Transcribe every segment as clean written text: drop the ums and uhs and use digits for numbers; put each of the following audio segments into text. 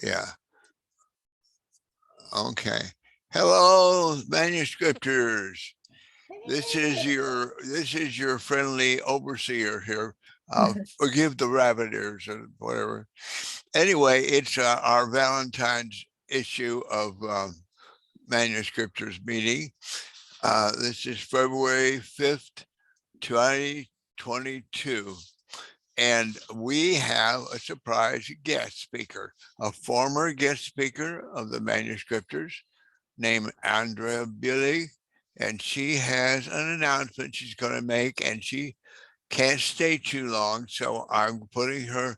Yeah. Okay. Hello, Manuscripters. This is your friendly overseer here. Forgive the rabbit ears and whatever. Anyway, it's our Valentine's issue of Manuscripters Meeting. This is February 5th, 2022. And we have a surprise guest speaker, a former guest speaker of the Manuscripters named Andreea Billig. And she has an announcement she's going to make, and she can't stay too long. So I'm putting her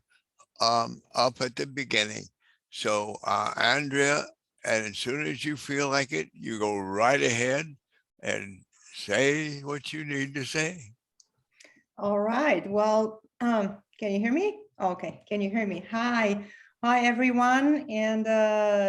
up at the beginning. So Andreea, and as soon as you feel like it, you go right ahead and say what you need to say. All right. Well, can you hear me? Okay. Can you hear me? Hi. Hi, everyone. And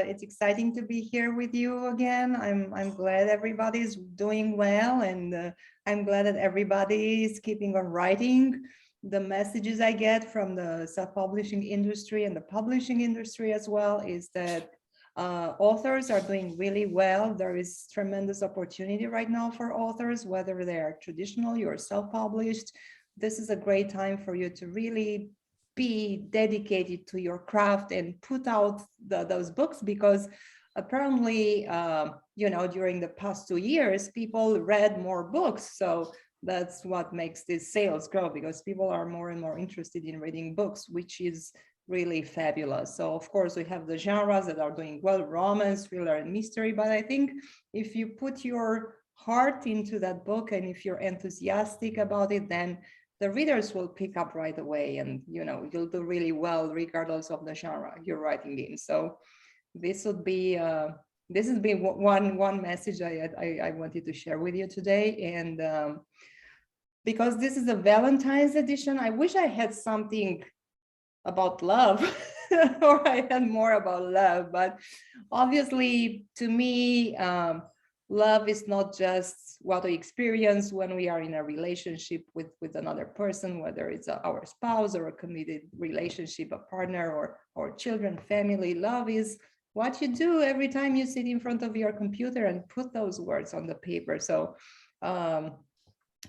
it's exciting to be here with you again. I'm glad everybody's doing well, and I'm glad that everybody is keeping on writing. The messages I get from the self-publishing industry and the publishing industry as well is that authors are doing really well. There is tremendous opportunity right now for authors, whether they are traditionally or self-published. This is a great time for you to really be dedicated to your craft and put out those books, because apparently, during the past 2 years, people read more books. So that's what makes these sales grow, because people are more and more interested in reading books, which is really fabulous. So of course we have the genres that are doing well: romance, thriller, and mystery. But I think if you put your heart into that book and if you're enthusiastic about it, then the readers will pick up right away, and you'll do really well regardless of the genre you're writing in. So this would be one message I wanted to share with you today. And because this is a Valentine's edition, I wish I had something about love or I had more about love. But obviously, to me, love is not just what we experience when we are in a relationship with another person, whether it's our spouse or a committed relationship, a partner, or children, family. Love is what you do every time you sit in front of your computer and put those words on the paper. So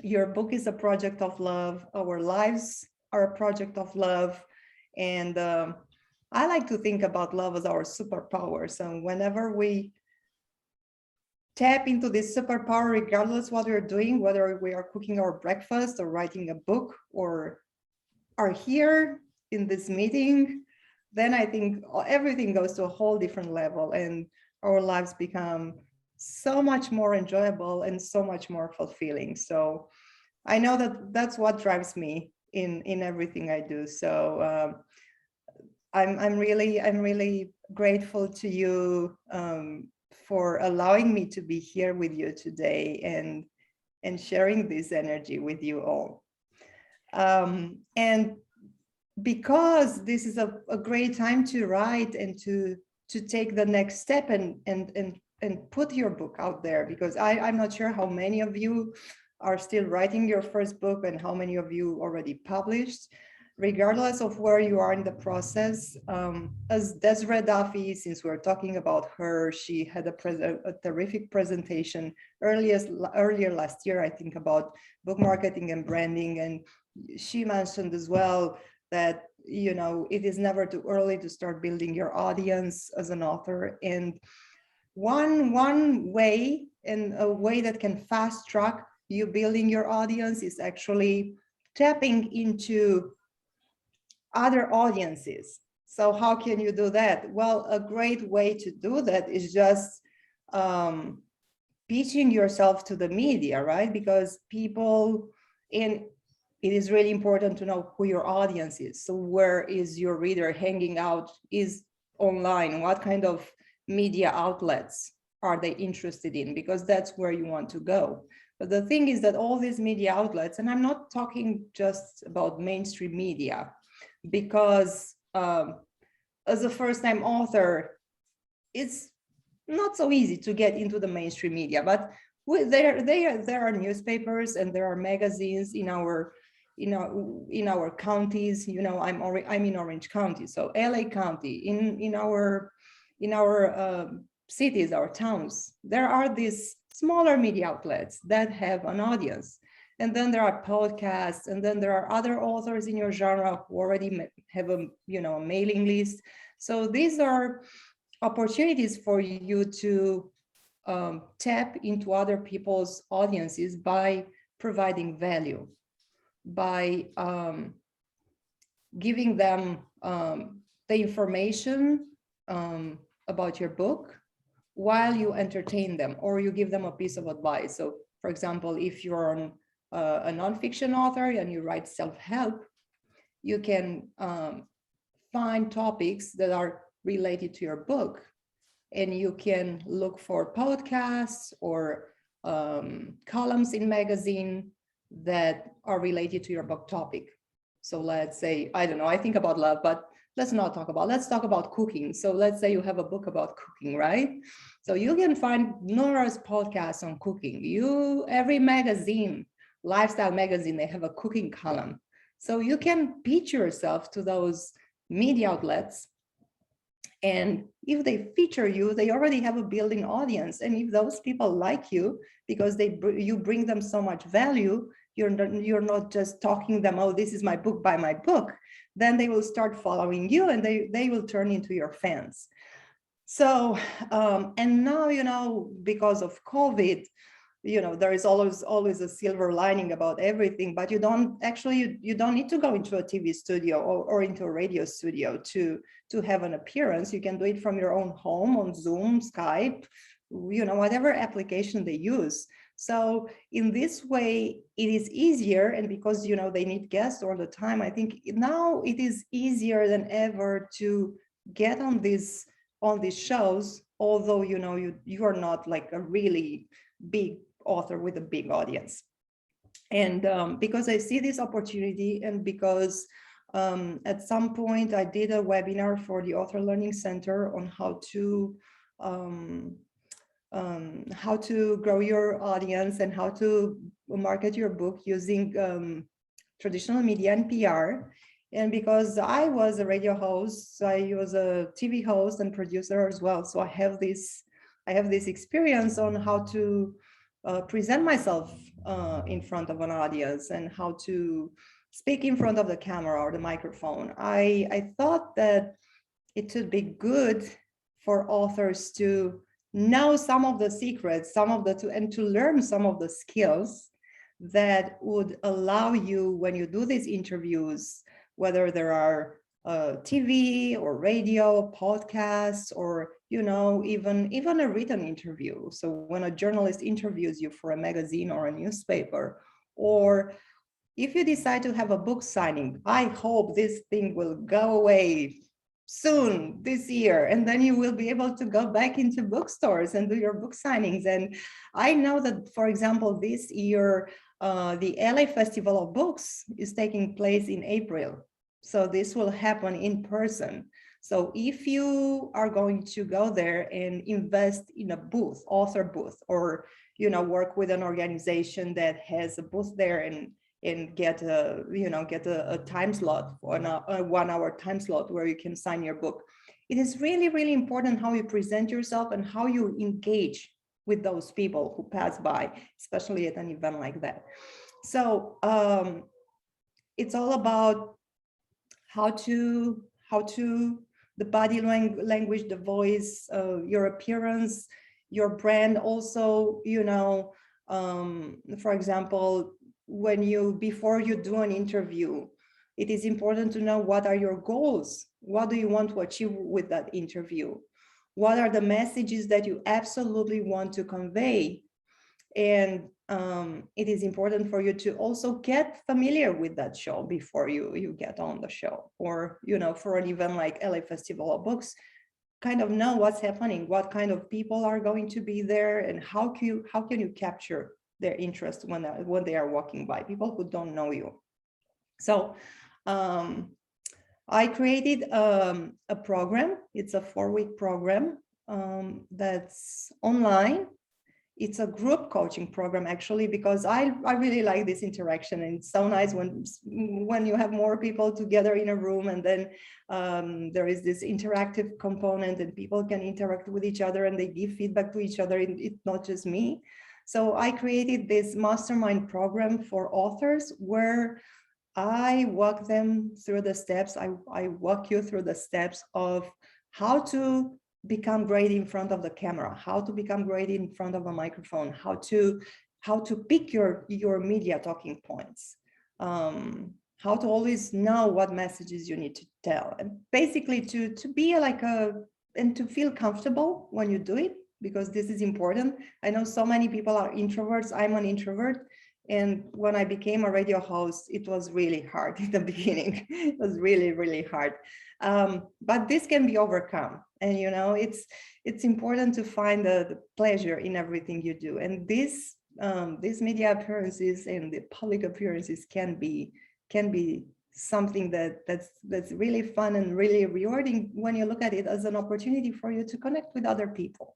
your book is a project of love. Our lives are a project of love. And I like to think about love as our superpower. So whenever we tap into this superpower, regardless what we're doing, whether we are cooking our breakfast or writing a book or are here in this meeting, then I think everything goes to a whole different level, and our lives become so much more enjoyable and so much more fulfilling. So I know that that's what drives me in everything I do. So I'm really grateful to you for allowing me to be here with you today and sharing this energy with you all. And because this is a great time to write and to take the next step and put your book out there, because I'm not sure how many of you are still writing your first book and how many of you already published. Regardless of where you are in the process, as Desiree Duffy, since we're talking about her, she had a terrific presentation earlier last year, I think, about book marketing and branding. And she mentioned as well that, it is never too early to start building your audience as an author. And one way, and a way that can fast track you building your audience, is actually tapping into other audiences. So how can you do that? Well, a great way to do that is just pitching yourself to the media, right? Because it is really important to know who your audience is. So where is your reader hanging out? Is online? What kind of media outlets are they interested in? Because that's where you want to go. But the thing is that all these media outlets, and I'm not talking just about mainstream media, because as a first-time author, it's not so easy to get into the mainstream media. But there are newspapers and there are magazines in our in our counties, I'm in Orange County, so LA County, in our cities, our towns, there are these smaller media outlets that have an audience. And then there are podcasts, and then there are other authors in your genre who already have a mailing list. So these are opportunities for you to tap into other people's audiences by providing value, by giving them the information about your book while you entertain them, or you give them a piece of advice. So, for example, if you're a nonfiction author and you write self-help, you can find topics that are related to your book, and you can look for podcasts or columns in magazine that are related to your book topic. So let's say, I don't know, I think about love, but let's talk about cooking. So let's say you have a book about cooking, right? So you can find numerous podcasts on cooking. Every magazine, lifestyle magazine, they have a cooking column. So you can pitch yourself to those media outlets. And if they feature you, they already have a building audience. And if those people like you because you bring them so much value, you're not just talking them, oh, this is my book, buy my book. Then they will start following you, and they will turn into your fans. So, and now, because of COVID, there is always a silver lining about everything, but you don't need to go into a TV studio or into a radio studio to have an appearance. You can do it from your own home on Zoom, Skype, whatever application they use. So in this way, it is easier. And because, they need guests all the time, I think now it is easier than ever to get on these shows, although, you are not like a really big author with a big audience. And because I see this opportunity, and because at some point I did a webinar for the Author Learning Center on how to grow your audience and how to market your book using traditional media and PR. And because I was a radio host, I was a TV host and producer as well. So I have this experience on how to present myself in front of an audience and how to speak in front of the camera or the microphone. I thought that it would be good for authors to know some of the secrets, and to learn some of the skills that would allow you, when you do these interviews, whether there are TV or radio, podcasts, or even a written interview. So when a journalist interviews you for a magazine or a newspaper, or if you decide to have a book signing, I hope this thing will go away soon this year, and then you will be able to go back into bookstores and do your book signings. And I know that, for example, this year the LA Festival of Books is taking place in April, so this will happen in person. So if you are going to go there and invest in a booth, author booth, or work with an organization that has a booth there, and get a time slot, for a 1 hour time slot where you can sign your book. It is really, really important how you present yourself and how you engage with those people who pass by, especially at an event like that. So it's all about how to the body language, the voice, your appearance, your brand. Also, for example, before you do an interview, it is important to know what are your goals. What do you want to achieve with that interview? What are the messages that you absolutely want to convey? And it is important for you to also get familiar with that show before you get on the show, or for an event like LA Festival of Books, kind of know what's happening, what kind of people are going to be there, and how can you capture their interest when they are walking by, people who don't know you. So I created a program. It's a 4-week program that's online. it's a group coaching program, actually, because I really like this interaction, and it's so nice when you have more people together in a room, and then there is this interactive component, and people can interact with each other and they give feedback to each other. It's not just me. So I created this mastermind program for authors where I walk them through the steps. I walk you through the steps of how to become great in front of the camera, how to become great in front of a microphone, how to pick your media talking points, how to always know what messages you need to tell, and basically to be and to feel comfortable when you do it, because this is important. I know so many people are introverts. I'm an introvert. And when I became a radio host, it was really hard in the beginning. It was really, really hard. But this can be overcome. And, you know, it's important to find the pleasure in everything you do. And these media appearances and the public appearances can be something that's really fun and really rewarding when you look at it as an opportunity for you to connect with other people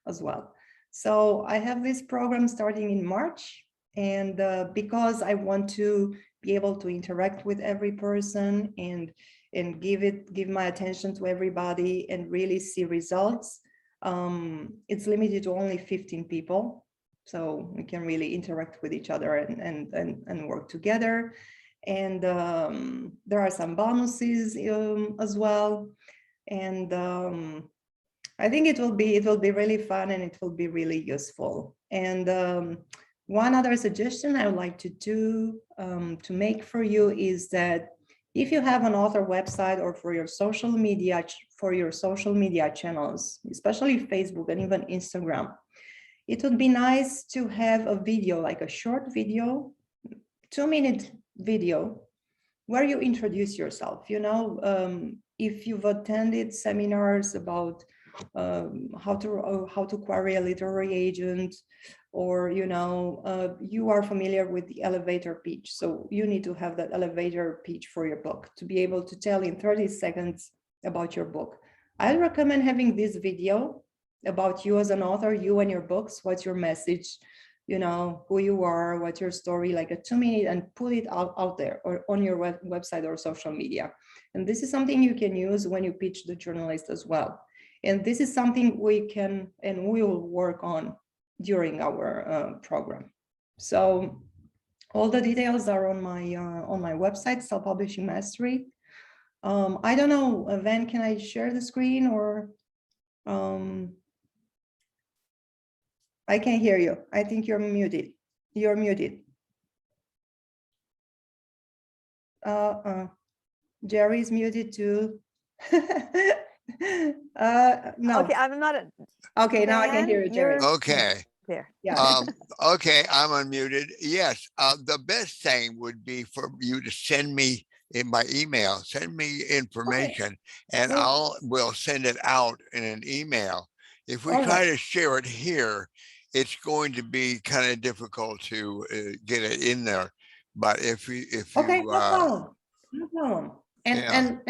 as well. So I have this program starting in March. And because I want to be able to interact with every person and give my attention to everybody and really see results, it's limited to only 15 people. So we can really interact with each other and work together. And there are some bonuses as well. And I think it will be really fun, and it will be really useful. And one other suggestion I would like to do to make for you is that if you have an author website, or for your social media channels, especially Facebook and even Instagram, it would be nice to have a video, like a short video, 2-minute video, where you introduce yourself. You know, if you've attended seminars about how to query a literary agent, or you know, you are familiar with the elevator pitch, so you need to have that elevator pitch for your book to be able to tell in 30 seconds about your book. I recommend having this video about you as an author, you and your books, what's your message, you know, who you are, what's your story, like a 2-minute, and put it out there or on your website or social media. And this is something you can use when you pitch the journalist as well. And this is something we can and we will work on during our program. So all the details are on my website, Self-Publishing Mastery. I don't know, Van, can I share the screen, or I can't hear you. I think you're muted. You're muted. Jerry's muted too. No. Okay, I'm not. Okay, now I can hear you, Jerry. Okay. There. Yeah. Okay, I'm unmuted. Yes, the best thing would be for you to send me in my email, send me information, and we'll send it out in an email. If we try to share it here, it's going to be kind of difficult to get it in there. But if you no problem. And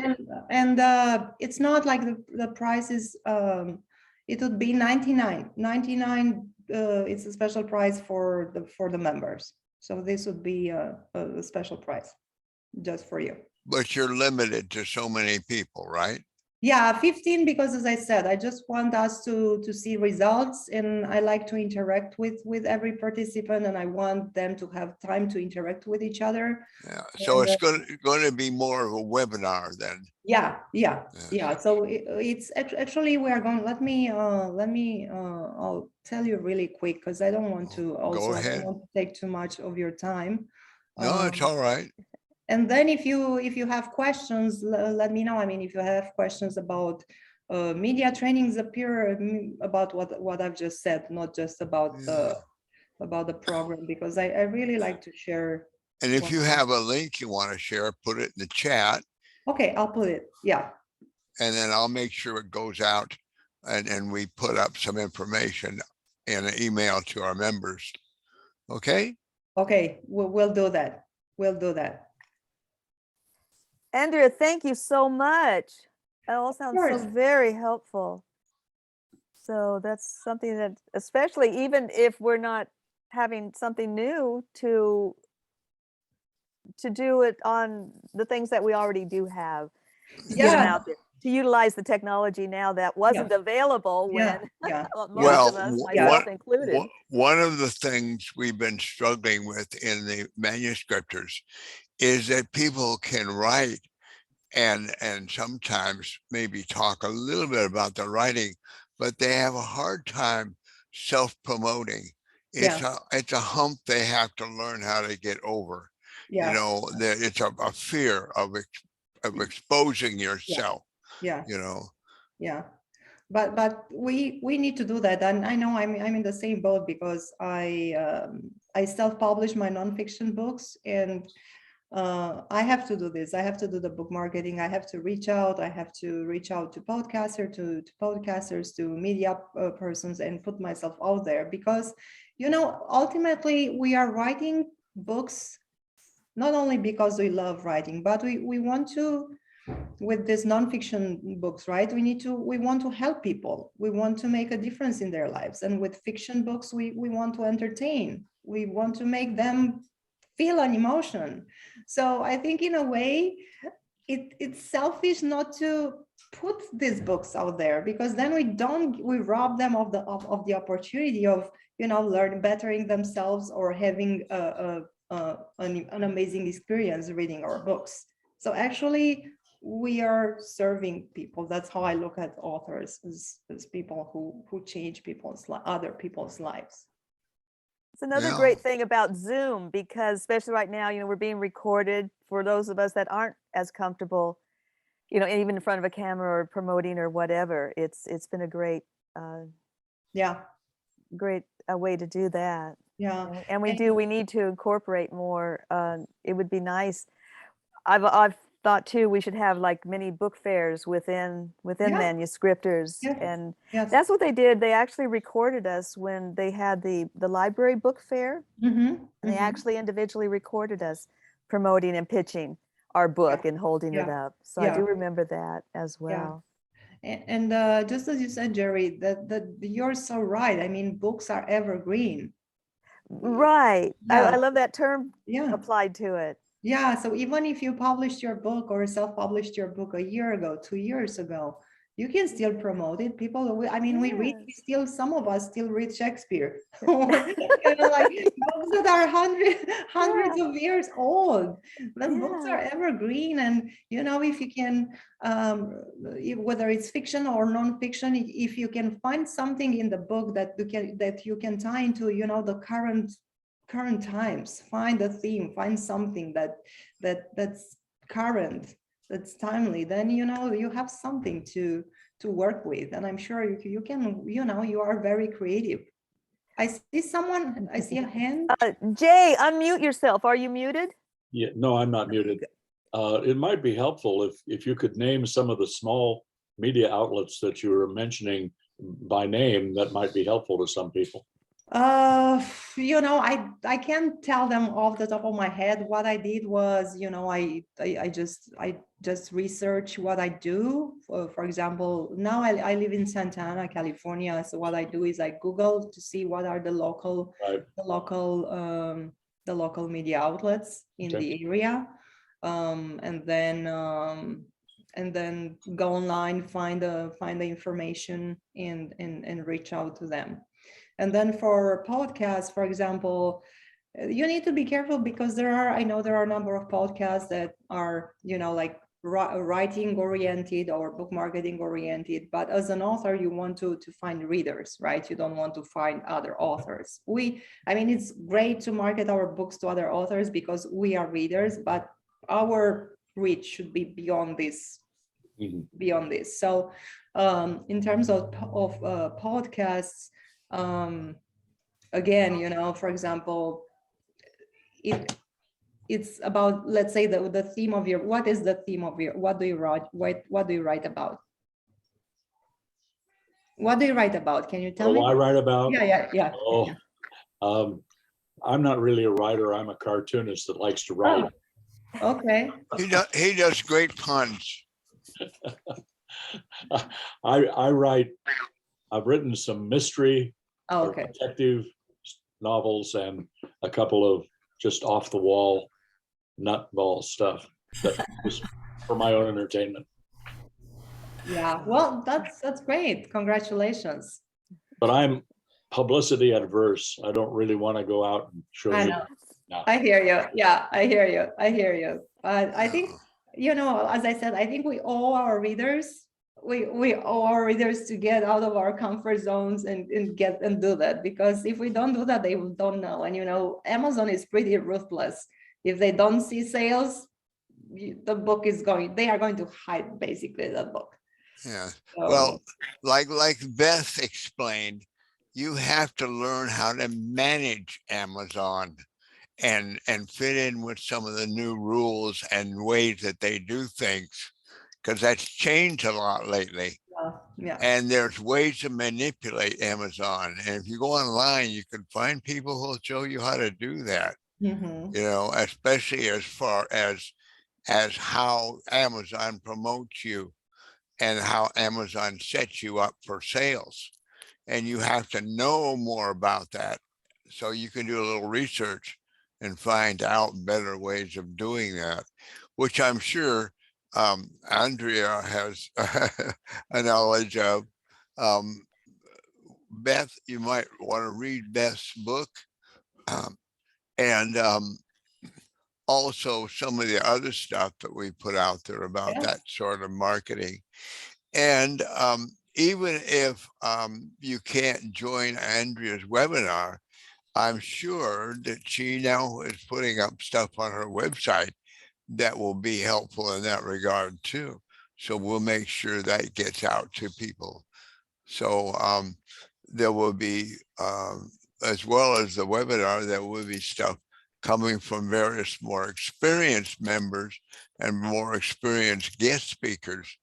it's not like the price is it would be $99. It's a special price for the members. So this would be a special price just for you. But you're limited to so many people, right? Yeah, 15, because as I said, I just want us to see results, and I like to interact with every participant, and I want them to have time to interact with each other. Yeah, so it's going to be more of a webinar then. Yeah. So it's actually, we are going, let me I'll tell you really quick, because I don't want to also, I don't want to take too much of your time. No, it's all right. And then if you have questions, let me know. I mean, if you have questions about media trainings, appear about what I've just said, not just about the program, because I really like to share. And if you have a link you want to share, put it in the chat. Okay, I'll put it. Yeah. And then I'll make sure it goes out, and we put up some information in an email to our members. Okay. Okay, we'll do that. We'll do that. Andrea, thank you so much. That all sounds so very helpful. So that's something that, especially even if we're not having something new to do it on the things that we already do have, to get them Yeah. out there, to utilize the technology now that wasn't available Yeah. when Yeah. most Well, of us, Yeah. myself included. one of the things we've been struggling with in the manuscripters is that people can write and sometimes maybe talk a little bit about the writing, but they have a hard time self-promoting. It's a hump they have to learn how to get over. Yeah. You know, it's a fear of exposing yourself. Yeah. You know. Yeah. But we need to do that, and I know I'm in the same boat because I self-publish my nonfiction books, and I have to do this. I have to do the book marketing. I have to reach out. I have to reach out to podcasters, to media persons, and put myself out there because, you know, ultimately we are writing books not only because we love writing, but we want to, with these nonfiction books, right? We want to help people. We want to make a difference in their lives. And with fiction books, we want to entertain. We want to make them feel an emotion. So I think in a way, it's selfish not to put these books out there, because then we rob them of the opportunity of, you know, bettering themselves or having an amazing experience reading our books. So actually, we are serving people. That's how I look at authors, as people who change other people's lives. It's another great thing about Zoom, because especially right now, you know, we're being recorded for those of us that aren't as comfortable, you know, even in front of a camera or promoting or whatever. It's been a great, great way to do that. Yeah, and we need to incorporate more. It would be nice. I've thought too, we should have like mini book fairs within Manuscripters, and that's what they did. They actually recorded us when they had the library book fair. And they actually individually recorded us promoting and pitching our book and holding it up. So I do remember that as well. And just as you said, Jerry, that you're so right. I mean, books are evergreen. Right. I love that term applied to it. Yeah, so even if you published your book or self-published your book a year ago, 2 years ago, you can still promote it. People, I mean, some of us still read Shakespeare, or, you know, like books that are hundreds of years old. The books are evergreen, and you know, if you can, whether it's fiction or non-fiction, if you can find something in the book that you can tie into, you know, the current times, find a theme, find something that's current, that's timely, then you know you have something to work with. And I'm sure you can, you know, you are very creative. I see a hand. Jay, unmute yourself. Are you muted? Yeah, no, I'm not muted. It might be helpful if you could name some of the small media outlets that you were mentioning by name. That might be helpful to some people. You know, I can't tell them off the top of my head. What I did was, you know, I just research what I do. For example, now I live in Santa Ana, California. So what I do is I Google to see what are the local media outlets in the area, and then go online, find the information and reach out to them. And then for podcasts, for example, you need to be careful because I know there are a number of podcasts that are, you know, like writing oriented or book marketing oriented. But as an author, you want to find readers, right? You don't want to find other authors. I mean, it's great to market our books to other authors because we are readers, but our reach should be beyond this. Beyond this. So in terms of podcasts, again, you know, for example, it's about, let's say, the theme of your, what is the theme of your, what do you write about? What do you write about? Can you tell me? What I write about? Yeah. I'm not really a writer. I'm a cartoonist that likes to write. Okay. He does great puns. I write I've written some mystery or Okay. detective novels and a couple of just off the wall nutball stuff that was for my own entertainment. Yeah, well, that's great. Congratulations. But I'm publicity adverse. I don't really want to go out and show I you. know. No. I hear you. Yeah, I hear you. I hear you. I think, you know, as I said, I think we owe our readers, we owe our readers to get out of our comfort zones and do that, because if we don't do that, they don't know. And, you know, Amazon is pretty ruthless. If they don't see sales, the book is they are going to hide basically the book. Yeah. So, Well, like Beth explained, you have to learn how to manage Amazon and fit in with some of the new rules and ways that they do things, because that's changed a lot lately. yeah. And there's ways to manipulate Amazon. And if you go online, you can find people who'll show you how to do that. Mm-hmm. You know, especially as far as how Amazon promotes you and how Amazon sets you up for sales. And you have to know more about that, so you can do a little research and find out better ways of doing that, which I'm sure Andreea has a knowledge of. Beth, you might want to read Beth's book, and also some of the other stuff that we put out there about that sort of marketing. And even if you can't join Andrea's webinar, I'm sure that she now is putting up stuff on her website that will be helpful in that regard too. So we'll make sure that gets out to people. So there will be, as well as the webinar, there will be stuff coming from various more experienced members and more experienced guest speakers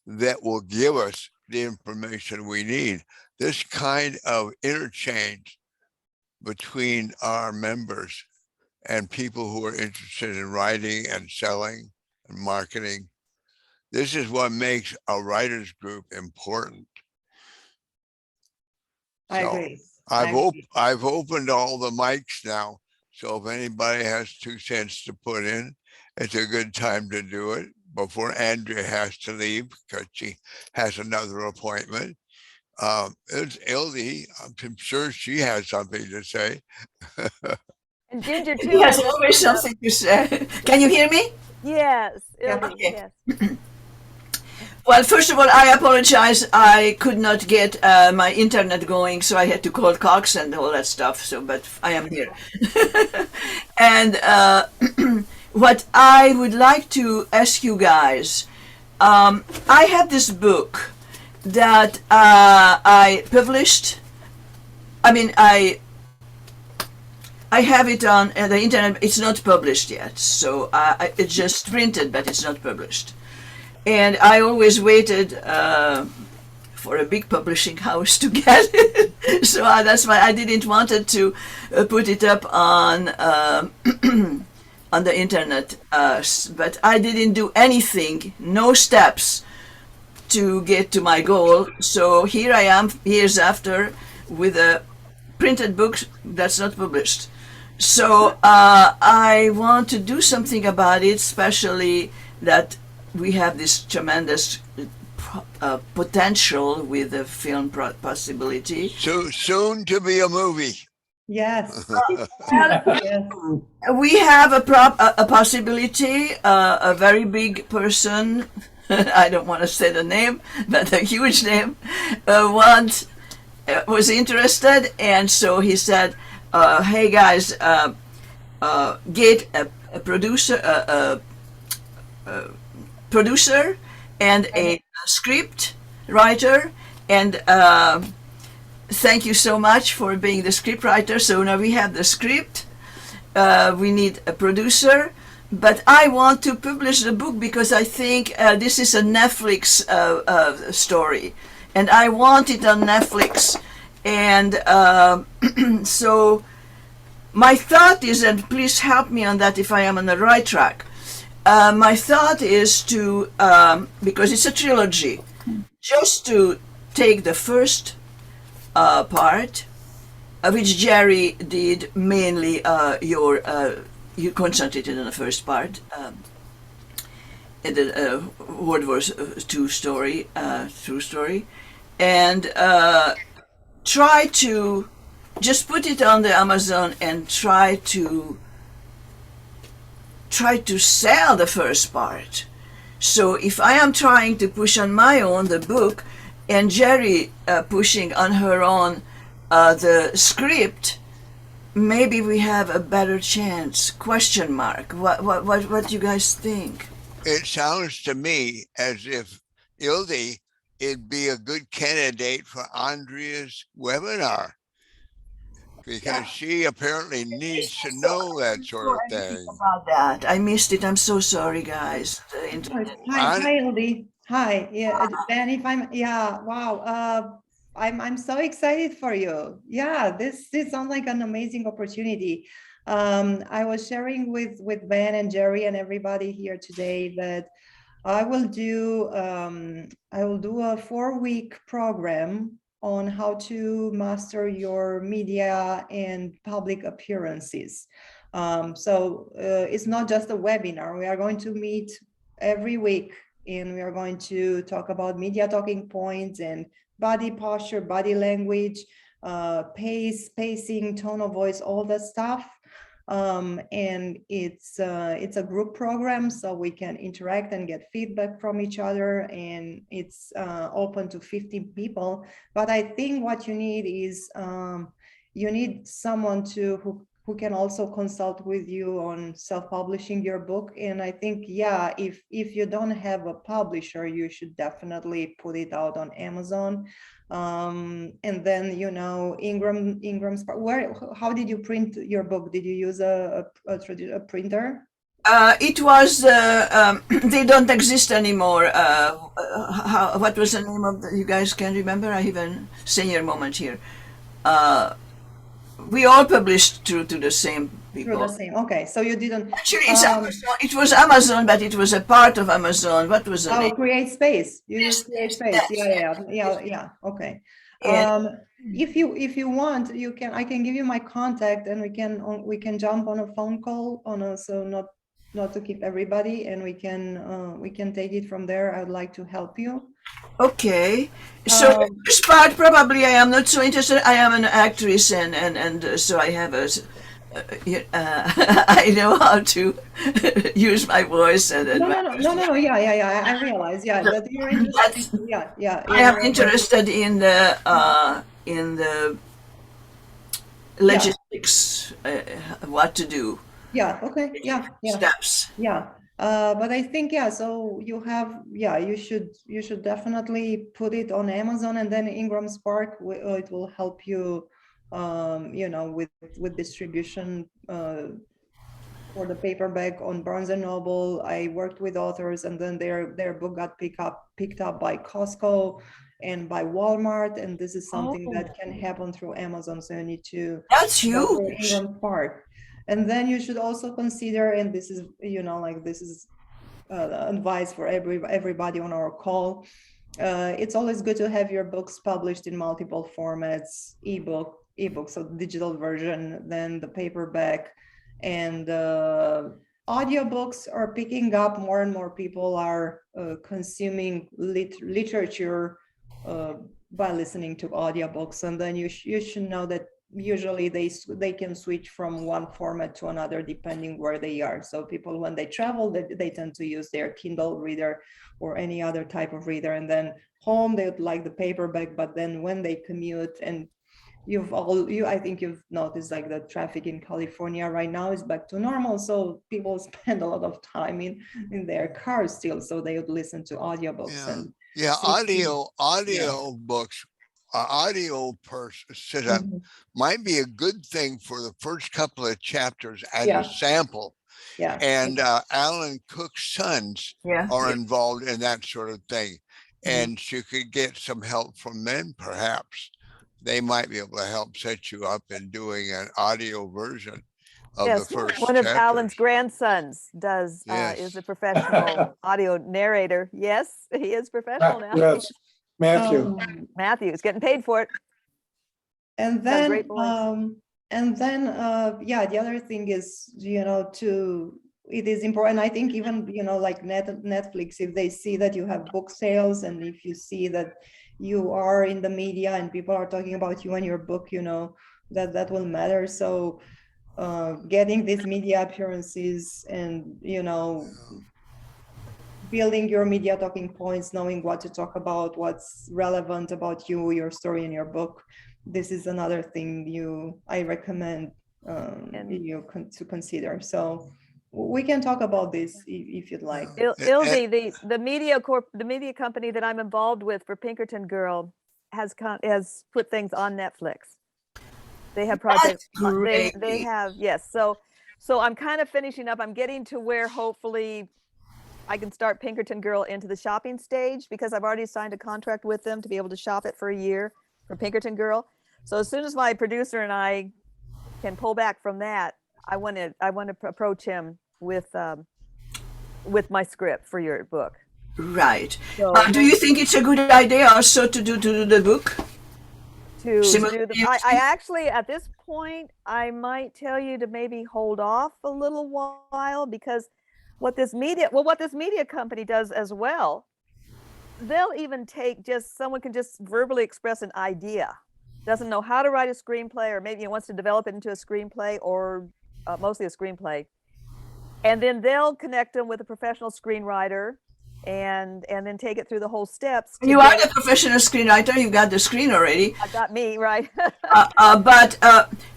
that will give us the information we need. This kind of interchange between our members and people who are interested in writing and selling and marketing, this is what makes a writer's group important. I agree. I've opened all the mics now, so if anybody has 2 cents to put in, it's a good time to do it before Andreea has to leave because she has another appointment. It's Ildi. I'm sure she has something to say. And Ginger too. He has always something to say. Can you hear me? Yes. Ildi, Okay. Yes. Well, first of all, I apologize. I could not get my internet going, so I had to call Cox and all that stuff. So, but I am here. And what I would like to ask you guys, I have this book that I published. I mean, I have it on the internet. It's not published yet, so it's just printed, but it's not published. And I always waited for a big publishing house to get it, so that's why I didn't want to put it up on on the internet. But I didn't do anything, no steps to get to my goal. So here I am years after with a printed book that's not published. So I want to do something about it, especially that we have this tremendous potential with the film possibility. So soon to be a movie. Yes. Yes. We have a possibility, a very big person, I don't want to say the name, but a huge name, was interested, and so he said, hey guys, get a producer and a script writer, and thank you so much for being the script writer. So now we have the script, we need a producer, but I want to publish the book because I think this is a Netflix story, and I want it on Netflix. And so my thought is, and please help me on that if I am on the right track, my thought is to, because it's a trilogy, just to take the first part, which Jerry did mainly. You concentrated on the first part, in the World War II story, true story, and try to just put it on the Amazon and try to sell the first part. So if I am trying to push on my own the book, and Jerry pushing on her own the script, maybe we have a better chance. Question mark. What do you guys think? It sounds to me as if Ildi it'd be a good candidate for Andrea's webinar, because she apparently needs to know that sort of thing. About that, I missed it. I'm so sorry, guys. Hi, Ildi. Hi, yeah, Ben. If I'm, yeah, wow. I'm so excited for you. Yeah, this sounds like an amazing opportunity. I was sharing with Ben and Jerry and everybody here today that I will do a 4-week program on how to master your media and public appearances. So it's not just a webinar. We are going to meet every week, and we are going to talk about media talking points and body posture, body language, pacing, tone of voice, all that stuff. And it's a group program, so we can interact and get feedback from each other, and it's open to 50 people. But I think what you need is you need someone who can also consult with you on self-publishing your book. And I think, yeah, if you don't have a publisher, you should definitely put it out on Amazon. And then, you know, Ingram's, how did you print your book? Did you use a printer? It was, they don't exist anymore. What was the name of you guys can remember? I even senior moment here. We all published through to the same people. Through the same, okay. So you didn't. Actually, it was Amazon, but it was a part of Amazon. What was the name? Create Space. You use Create Space. Yeah. Okay. If you want, you can. I can give you my contact, and we can jump on a phone call so not to keep everybody, and we can take it from there. I'd like to help you. Okay, so this part probably I am not so interested. I am an actress, and so I have I know how to use my voice and. No. Yeah. I realize. Yeah, that you're interested. Yeah. I am interested in the logistics, what to do. Yeah. Okay. Yeah. Steps. Yeah. But I think, so you should definitely put it on Amazon, and then Ingram Spark, it will help you, with distribution for the paperback on Barnes and Noble. I worked with authors, and then their book got picked up by Costco and by Walmart, and this is something that can happen through Amazon. So you need to. That's huge. Ingram Spark. And then you should also consider, and this is, this is advice for everybody on our call. It's always good to have your books published in multiple formats: ebook, so digital version, then the paperback, and audiobooks are picking up. More and more people are consuming literature by listening to audiobooks, and then you should know that usually they can switch from one format to another depending where they are. So people, when they travel, they tend to use their Kindle reader or any other type of reader, and then home they would like the paperback. But then when they commute, and I think you've noticed, like, the traffic in California right now is back to normal, so people spend a lot of time in their cars still, so they would listen to audiobooks. Audio books. Audio setup might be a good thing for the first couple of chapters as a sample. Yeah. And Alan Cook's sons are involved in that sort of thing. And you could get some help from them, perhaps. They might be able to help set you up in doing an audio version of the first one of Alan's grandsons is a professional audio narrator. Yes, he is professional now. Yes. Matthew. Matthew is getting paid for it. And Got a then, great voice. yeah, the other thing is, it is important. I think even, like Netflix, if they see that you have book sales and if you see that you are in the media and people are talking about you and your book, that will matter. So getting these media appearances and, building your media talking points, knowing what to talk about, what's relevant about you, your story in your book. This is another thing I recommend to consider. So we can talk about this if you'd like. Ildi, the media company that I'm involved with for Pinkerton Girl has put things on Netflix. They have projects. They have, yes. So I'm kind of finishing up. I'm getting to where hopefully I can start Pinkerton Girl into the shopping stage, because I've already signed a contract with them to be able to shop it for a year for Pinkerton Girl. So as soon as my producer and I can pull back from that, I want to approach him with my script for your book. Right. So, do you think it's a good idea also to do the book? To do I actually, at this point, I might tell you to maybe hold off a little while, because what this media company does as well, they'll even take someone can just verbally express an idea, doesn't know how to write a screenplay, or maybe wants to develop it into a screenplay, or mostly a screenplay. And then they'll connect them with a professional screenwriter and then take it through the whole steps. You are the professional screenwriter. You got the screen already. I got me, right?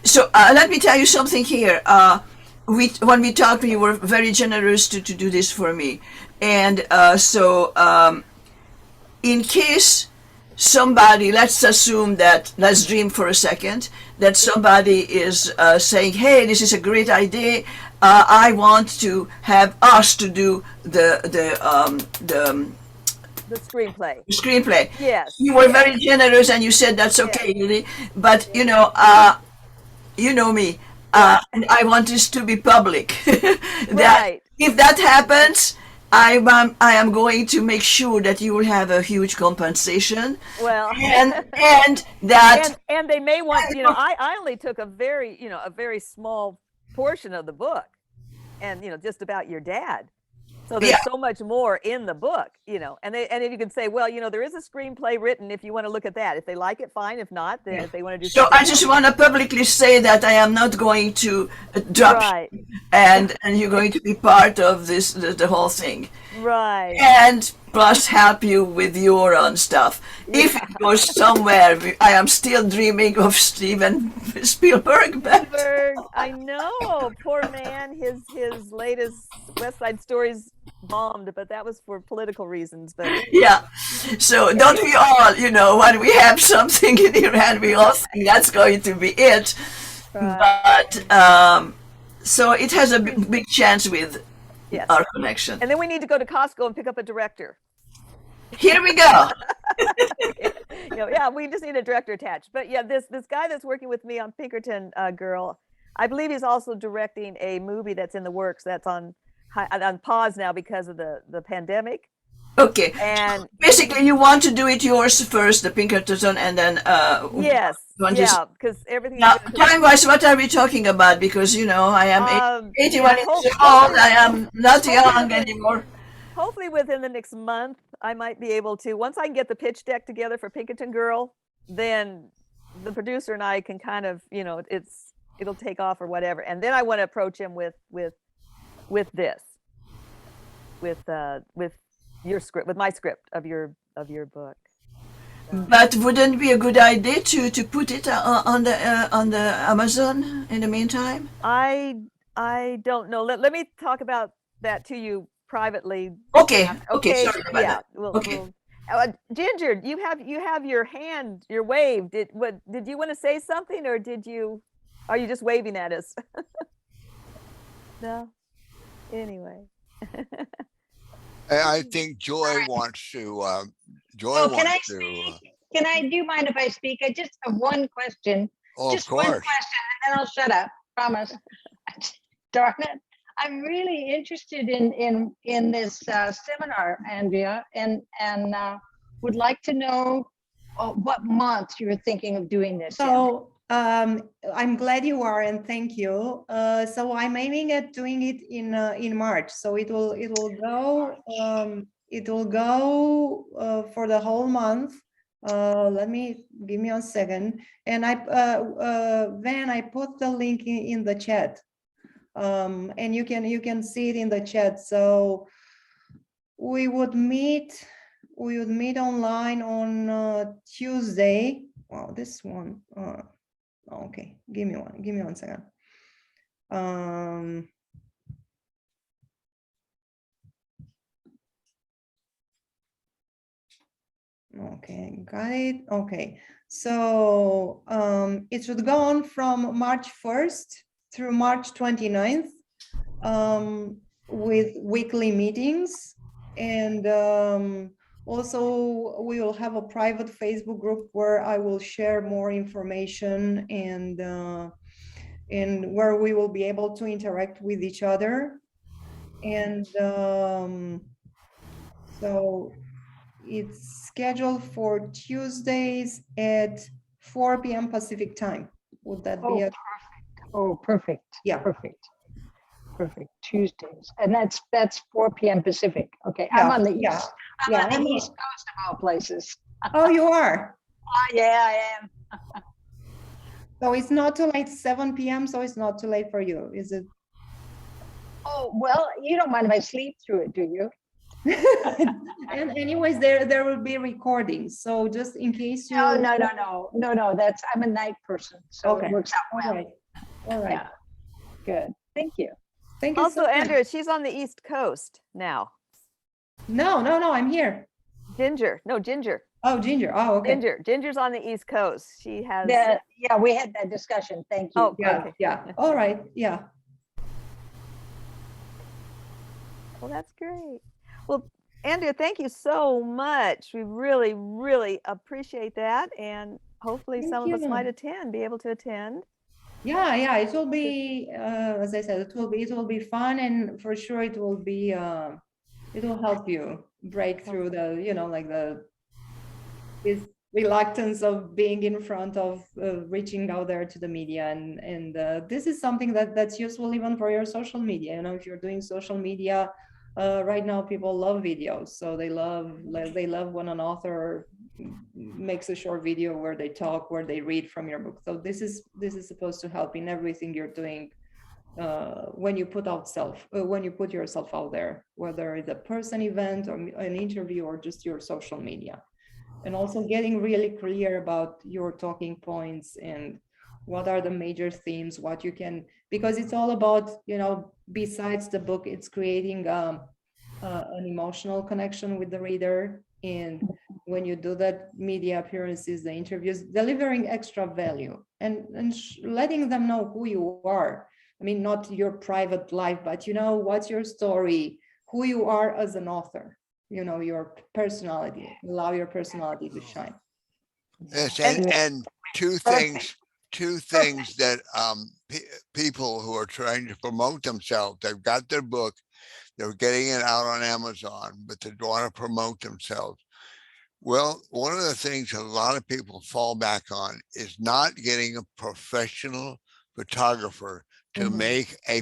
So let me tell you something here. When we talked, you were very generous to do this for me. And in case somebody, let's dream for a second, that somebody is saying, hey, this is a great idea. I want to have us to do the screenplay. Screenplay. Yes. You were very generous and you said that's okay, Lily. But you know me. And I want this to be public. That if that happens, I am going to make sure that you will have a huge compensation. Well, and that and they may want, I only took a very small portion of the book, and just about your dad. So there's so much more in the book, and if you can say, well, there is a screenplay written if you want to look at that. If they like it, fine. If not, then if they want to do so I just want to publicly say that I am not going to drop and you're going to be part of this, the whole thing. Right. And plus help you with your own stuff. If it goes somewhere, I am still dreaming of Steven Spielberg. I know, poor man. His latest West Side Stories bombed, but that was for political reasons. But yeah, so don't we all, when we have something in your hand, we all think that's going to be it. But so it has a big chance with our connection. And then we need to go to Costco and pick up a director. Here we go. Yeah, we just need a director attached. But yeah, this guy that's working with me on Pinkerton Girl, I believe he's also directing a movie that's in the works that's on pause now because of the pandemic. Okay. And basically, you want to do it yours first, the Pinkerton, and then yes, because everything. Now, time-wise, what are we talking about? Because I am 81 years old. I am not young anymore. Hopefully, within the next month, I might be able to. Once I can get the pitch deck together for Pinkerton Girl, then the producer and I can kind of, it'll take off or whatever, and then I want to approach him with your script, with my script of your book. But wouldn't it be a good idea to put it on the Amazon in the meantime? I don't know. Let me talk about that to you privately. Okay. Sorry about that. We'll Ginger, you have your hand. You're waved. Did you want to say something, or are you just waving at us? No. Anyway. I think Joy wants to. Can I do mind if I speak? I just have one question. Oh, just of course. one question, and then I'll shut up. Promise. Darn it! I'm really interested in this seminar, Andrea, and would like to know what month you're thinking of doing this in. So I'm glad you are, and thank you. So I'm aiming at doing it in March. So it will go for the whole month. Give me a second. And Van, I put the link in the chat. And you can see it in the chat. So we would meet online on Tuesday. Wow, this one. Okay, give me one second. Okay, got it. Okay, so it should go on from March 1st through March 29th with weekly meetings. And also we will have a private Facebook group where I will share more information and where we will be able to interact with each other. And so it's scheduled for Tuesdays at 4 p.m. Pacific time. Would that be it? Perfect. Oh, perfect. Yeah. Perfect. Tuesdays. And that's 4 p.m. Pacific. Okay. Yeah. I'm on the east. I'm on the East Coast of all places. Oh, you are? Yeah, I am. So it's not too late, 7 p.m. So it's not too late for you, is it? Oh, well, you don't mind if I sleep through it, do you? And anyways, there will be recordings. So just in case you. No. I'm a night person, so okay. It works out well. All right. Yeah. Good. Thank you. Thank you. Also, so much. Andreea, she's on the East Coast now. No, I'm here. Ginger. Oh, Ginger. Oh, okay. Ginger's on the East Coast. She has. Yeah, we had that discussion. Thank you. Oh, yeah, okay. Yeah. All right. Yeah. Well, that's great. Well, Andreea, thank you so much. We really, really appreciate that. And hopefully some of us might be able to attend. Yeah. It will be, as I said, it will be fun, and for sure it will be, it will help you break through this reluctance of being in front of reaching out there to the media, and this is something that's useful even for your social media. If you're doing social media right now, people love videos, so they love when an author makes a short video where they talk, where they read from your book. So this is supposed to help in everything you're doing when you put yourself out there, whether it's a person event or an interview or just your social media. And also getting really clear about your talking points and what are the major themes, what you can, because it's all about, besides the book, it's creating an emotional connection with the reader. And when you do that, media appearances, the interviews, delivering extra value and letting them know who you are. I mean, not your private life, but what's your story, who you are as an author. Your personality, allow your personality to shine. Yes, and two things that people who are trying to promote themselves, they've got their book, they're getting it out on Amazon, but they want to promote themselves. Well, one of the things a lot of people fall back on is not getting a professional photographer to make a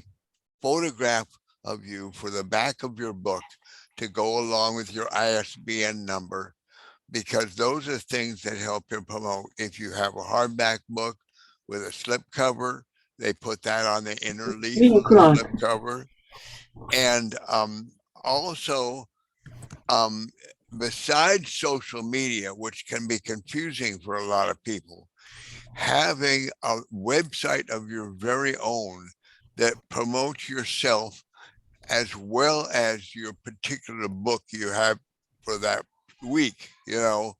photograph of you for the back of your book to go along with your ISBN number, because those are things that help you promote. If you have a hardback book with a slipcover, they put that on the inner leaf of the slipcover. And also, besides social media, which can be confusing for a lot of people, having a website of your very own that promotes yourself as well as your particular book you have for that week. You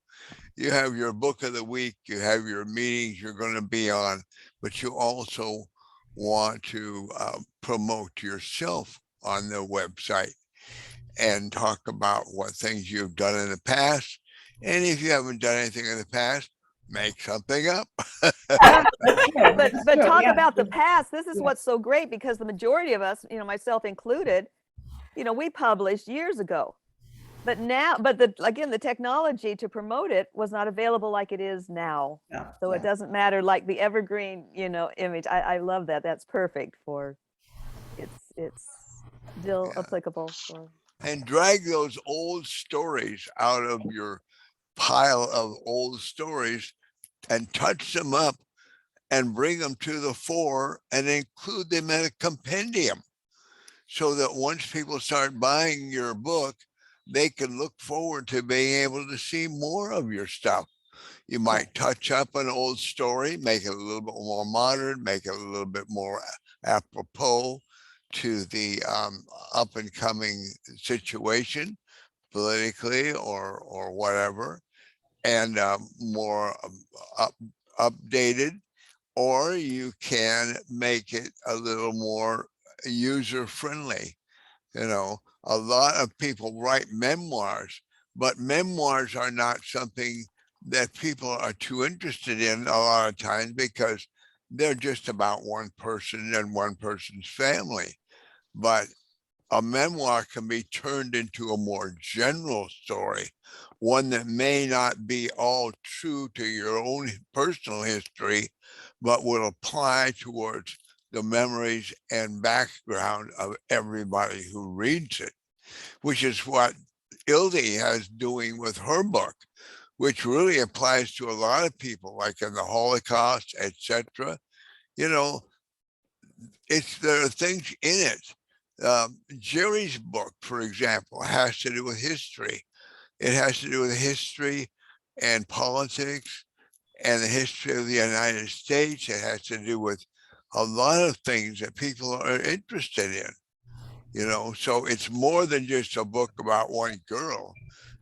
have your book of the week, you have your meetings you're going to be on, but you also want to promote yourself on the website and talk about what things you've done in the past. And if you haven't done anything in the past, make something up. but talk about the past. This is what's so great, because the majority of us, myself included, we published years ago. But now, but again, the technology to promote it was not available like it is now. Yeah, So it doesn't matter, like the evergreen, image. I love that. That's perfect for, it's still applicable for. And drag those old stories out of your pile of old stories and touch them up and bring them to the fore and include them in a compendium, so that once people start buying your book, they can look forward to being able to see more of your stuff. You might touch up an old story, make it a little bit more modern, make it a little bit more apropos to the up and coming situation politically or whatever, and more updated. Or you can make it a little more user friendly. A lot of people write memoirs, but memoirs are not something that people are too interested in a lot of times, because they're just about one person and one person's family. But a memoir can be turned into a more general story, one that may not be all true to your own personal history, but will apply towards the memories and background of everybody who reads it, which is what Ildi has doing with her book, which really applies to a lot of people, like in the Holocaust, etc. There are things in it. Jerry's book, for example, has to do with history. It has to do with history and politics and the history of the United States. It has to do with a lot of things that people are interested in. So it's more than just a book about one girl.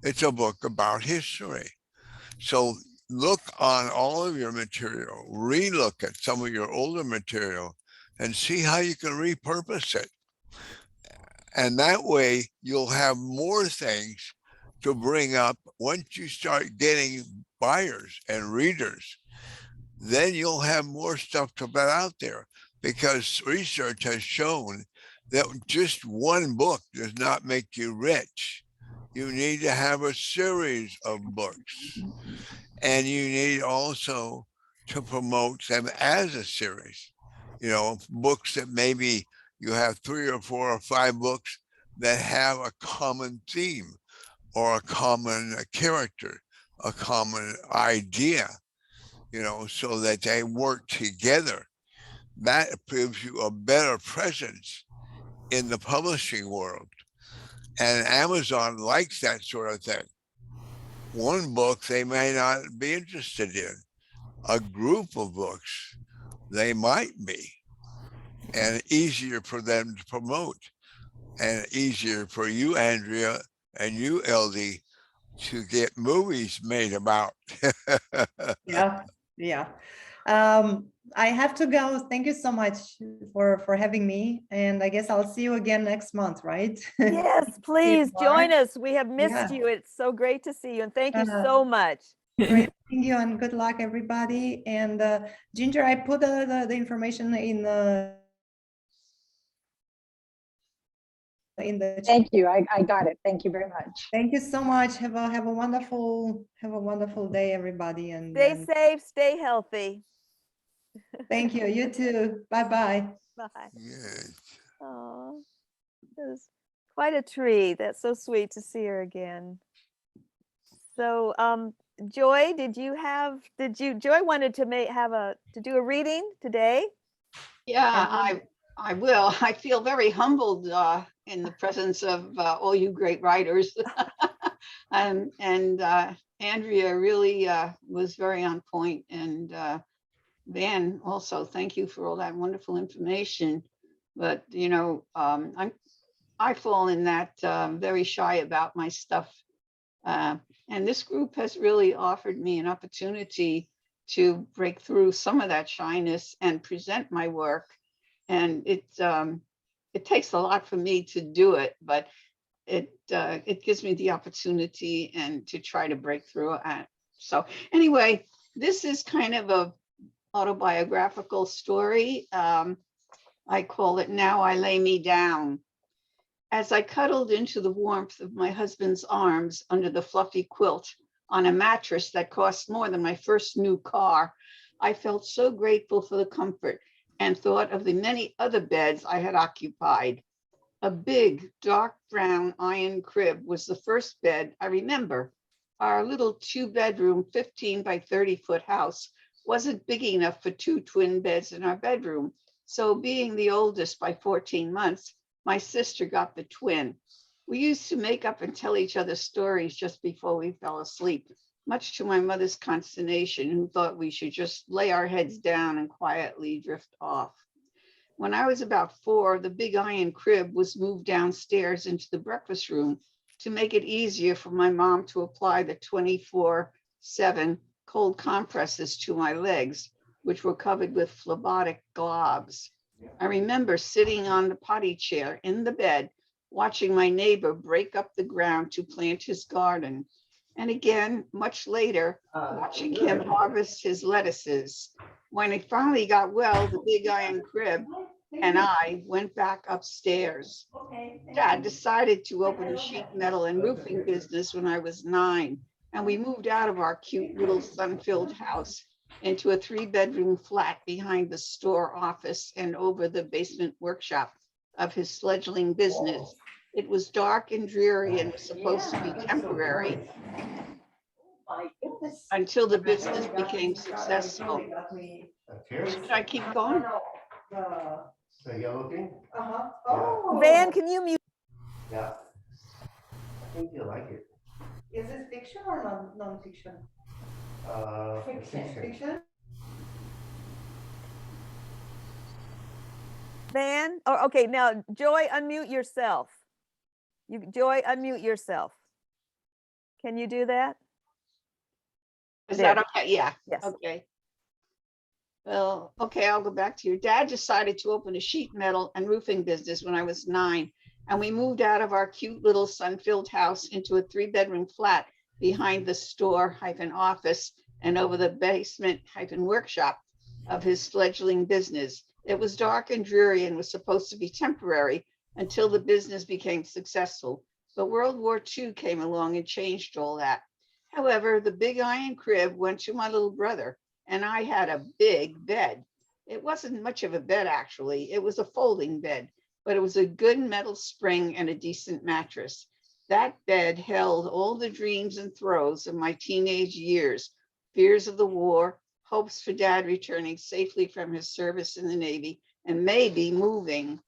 It's a book about history. So look on all of your material, relook at some of your older material, and see how you can repurpose it. And that way you'll have more things to bring up once you start getting buyers and readers. Then you'll have more stuff to put out there, because research has shown that just one book does not make you rich. You need to have a series of books, and you need also to promote them as a series. Books that maybe you have 3 or 4 or 5 books that have a common theme or a common character, a common idea, so that they work together. That gives you a better presence in the publishing world. And Amazon likes that sort of thing. One book they may not be interested in. A group of books they might be, and easier for them to promote, and easier for you, Andrea, and you, Eldy, to get movies made about. Yeah. I have to go. Thank you so much for having me, and I guess I'll see you again next month, right? Yes, please join us. We have missed you. It's so great to see you, and thank you so much. Great, thank you, and good luck, everybody. And Ginger, I put the information in the Thank you. I got it. Thank you very much. Thank you so much. Have a wonderful day, everybody, and stay safe, stay healthy. Thank you. You too. Bye-bye. Bye. Yes. Oh, it was quite a treat. That's so sweet to see her again. So, Joy, Joy wanted to do a reading today? Yeah, I will. I feel very humbled in the presence of all you great writers. and Andrea really was very on point, and Van also, thank you for all that wonderful information. But I fall in that very shy about my stuff, and this group has really offered me an opportunity to break through some of that shyness and present my work. And it takes a lot for me to do it, but it gives me the opportunity and to try to break through. So anyway, this is kind of a autobiographical story. I call it Now I Lay Me Down. As I cuddled into the warmth of my husband's arms under the fluffy quilt on a mattress that cost more than my first new car, I felt so grateful for the comfort and thought of the many other beds I had occupied. A big, dark brown iron crib was the first bed I remember. Our little 2-bedroom, 15 by 30-foot house wasn't big enough for 2 twin beds in our bedroom. So being the oldest by 14 months, my sister got the twin. We used to make up and tell each other stories just before we fell asleep, much to my mother's consternation, who thought we should just lay our heads down and quietly drift off. When I was about 4, the big iron crib was moved downstairs into the breakfast room to make it easier for my mom to apply the 24/7 cold compresses to my legs, which were covered with phlebitic globs. I remember sitting on the potty chair in the bed, watching my neighbor break up the ground to plant his garden. And again, much later, watching him harvest his lettuces. When he finally got well, the big iron crib and I went back upstairs. Dad decided to open a sheet metal and roofing business when I was 9, and we moved out of our cute little sun-filled house into a 3-bedroom flat behind the store office and over the basement workshop of his fledgling business. It was dark and dreary and was supposed to be temporary until the business became successful. Should I keep going? The yellow thing? Oh. Van, can you mute? Yeah. I think you'll like it. Is it fiction or non-fiction? Fiction. Van, or okay, now Joy, unmute yourself. Joy, unmute yourself. Can you do that? Is There. that okay? Yeah. Yes. Okay. Well, okay, I'll go back to your dad decided to open a sheet metal and roofing business when I was 9, and we moved out of our cute little sun-filled house into a 3-bedroom flat behind the store-office and over the basement-workshop of his fledgling business. It was dark and dreary and was supposed to be temporary until the business became successful. But World War II came along and changed all that. However, the big iron crib went to my little brother, and I had a big bed. It wasn't much of a bed, actually. It was a folding bed, but it was a good metal spring and a decent mattress. That bed held all the dreams and throes of my teenage years, fears of the war, hopes for Dad returning safely from his service in the Navy, and maybe moving.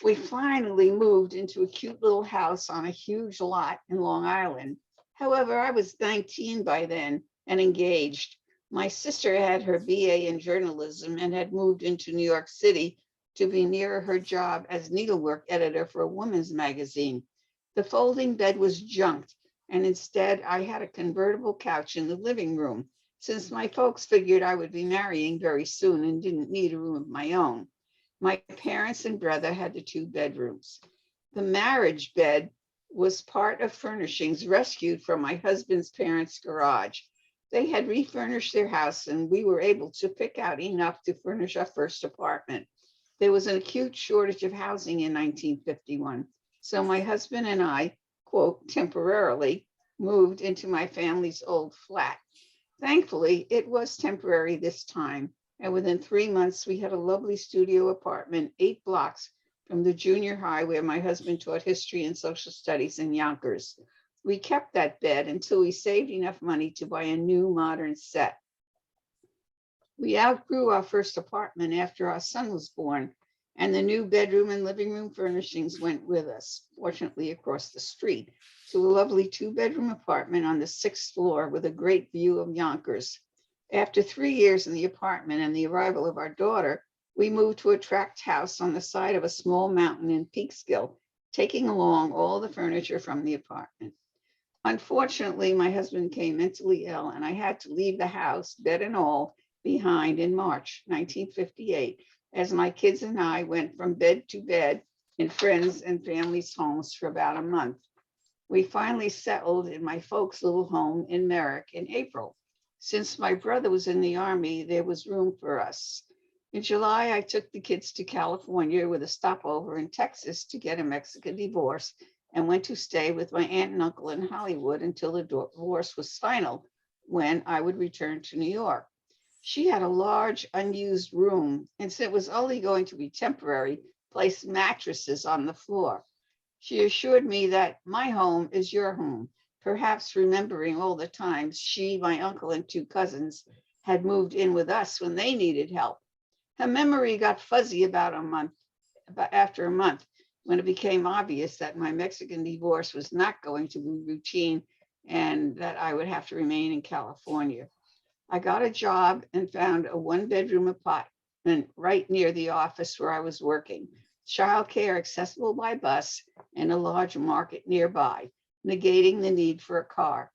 We finally moved into a cute little house on a huge lot in Long Island. However, I was 19 by then and engaged. My sister had her BA in journalism and had moved into New York City to be near her job as needlework editor for a women's magazine. The folding bed was junked, and instead I had a convertible couch in the living room, since my folks figured I would be marrying very soon and didn't need a room of my own. My parents and brother had the 2 bedrooms. The marriage bed was part of furnishings rescued from my husband's parents' garage. They had refurnished their house, and we were able to pick out enough to furnish our first apartment. There was an acute shortage of housing in 1951, so my husband and I, quote, temporarily moved into my family's old flat. Thankfully, it was temporary this time, and within 3 months, we had a lovely studio apartment 8 blocks from the junior high where my husband taught history and social studies in Yonkers. We kept that bed until we saved enough money to buy a new modern set. We outgrew our first apartment after our son was born, and the new bedroom and living room furnishings went with us, fortunately across the street, to a lovely 2-bedroom apartment on the 6th floor with a great view of Yonkers. After 3 years in the apartment and the arrival of our daughter, we moved to a tract house on the side of a small mountain in Peekskill, taking along all the furniture from the apartment. Unfortunately, my husband became mentally ill, and I had to leave the house, bed and all, behind in March 1958, as my kids and I went from bed to bed in friends and family's homes for about a month. We finally settled in my folks' little home in Merrick in April. Since my brother was in the Army, there was room for us. In July, I took the kids to California with a stopover in Texas to get a Mexican divorce and went to stay with my aunt and uncle in Hollywood until the divorce was final, when I would return to New York. She had a large unused room, and since it was only going to be temporary, placed mattresses on the floor. She assured me that my home is your home, perhaps remembering all the times she, my uncle, and 2 cousins had moved in with us when they needed help. Her memory got fuzzy about after a month, when it became obvious that my Mexican divorce was not going to be routine and that I would have to remain in California. I got a job and found a 1-bedroom apartment right near the office where I was working, childcare accessible by bus, and a large market nearby, negating the need for a car.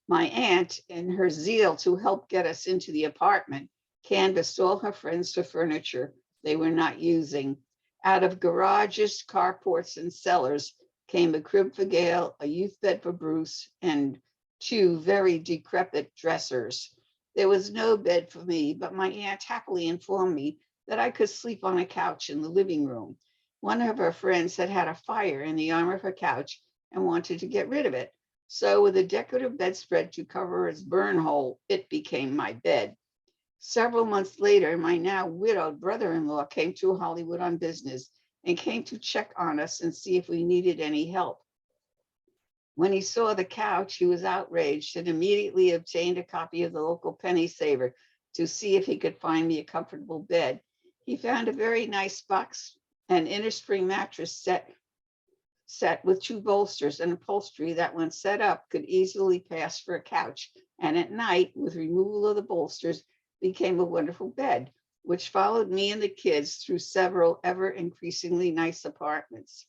My aunt, in her zeal to help get us into the apartment, canvassed all her friends for furniture they were not using. Out of garages, carports, and cellars came a crib for Gail, a youth bed for Bruce, and 2 very decrepit dressers. There was no bed for me, but my aunt happily informed me that I could sleep on a couch in the living room. One of her friends had had a fire in the arm of her couch and wanted to get rid of it. So with a decorative bedspread to cover its burn hole, it became my bed. Several months later, my now widowed brother-in-law came to Hollywood on business and came to check on us and see if we needed any help. When he saw the couch, he was outraged and immediately obtained a copy of the local penny saver to see if he could find me a comfortable bed. He found a very nice box and inner spring mattress set with 2 bolsters and upholstery that, when set up, could easily pass for a couch, and at night, with removal of the bolsters, became a wonderful bed, which followed me and the kids through several ever increasingly nice apartments.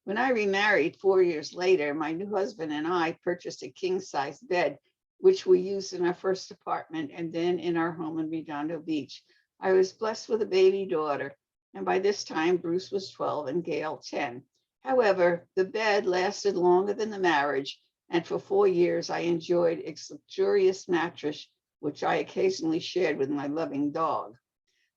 When I remarried 4 years later, my new husband and I purchased a king-size bed, which we used in our first apartment and then in our home in Redondo Beach. I was blessed with a baby daughter, and by this time, Bruce was 12 and Gail 10. However, the bed lasted longer than the marriage, and for 4 years, I enjoyed its luxurious mattress, which I occasionally shared with my loving dog.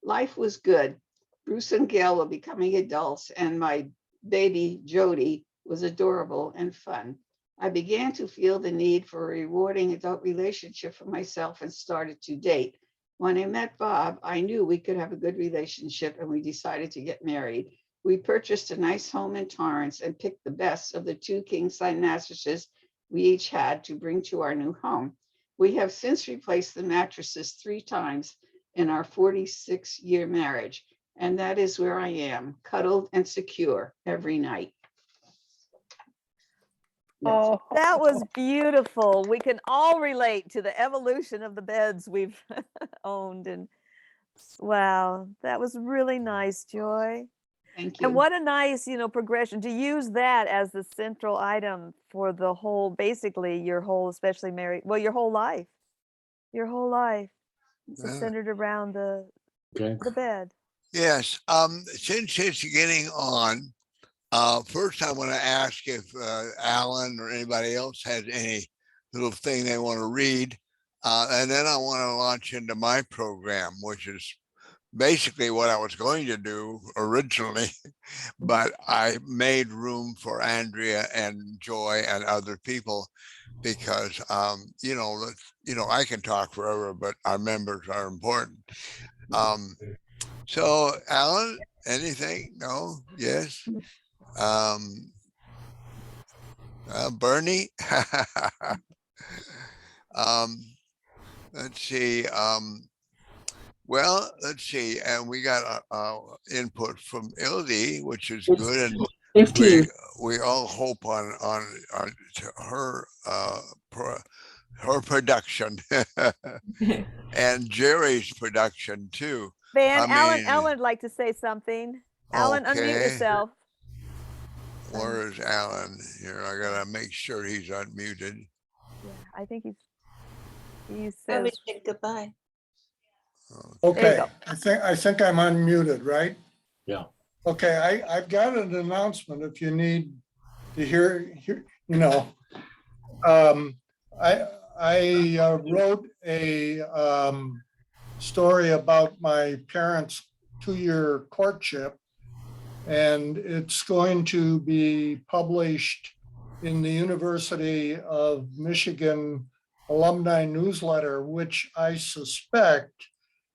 Life was good. Bruce and Gail were becoming adults, and my baby Jody was adorable and fun. I began to feel the need for a rewarding adult relationship for myself and started to date. When I met Bob, I knew we could have a good relationship, and we decided to get married. We purchased a nice home in Torrance and picked the best of the 2 king-size mattresses we each had to bring to our new home. We have since replaced the mattresses 3 times in our 46-year marriage, and that is where I am, cuddled and secure every night. Oh, That was beautiful. We can all relate to the evolution of the beds we've owned. And wow, that was really nice, Joy. Thank you. And what a nice, progression to use that as the central item for the whole, basically your whole, especially married, well, your whole life. Your whole life is centered around the bed. Yes. Since it's getting on, first I want to ask if Alan or anybody else has any little thing they want to read. And then I want to launch into my program, which is basically what I was going to do originally, but I made room for Andrea and Joy and other people because, I can talk forever, but our members are important. So Alan, anything? No? Yes? Bernie? Let's see. Well, let's see. And we got input from Ildi, which is good. And we all hope on her her production and Jerry's production too. Alan would like to say something. Alan, unmute yourself. Where is Alan? Here, I gotta make sure he's unmuted. Yeah, I think he says. Let me say goodbye. Okay, I think I'm unmuted, right? Yeah. Okay, I've got an announcement if you need to hear I wrote a story about my parents 2-year courtship, and it's going to be published in the University of Michigan alumni newsletter, which I suspect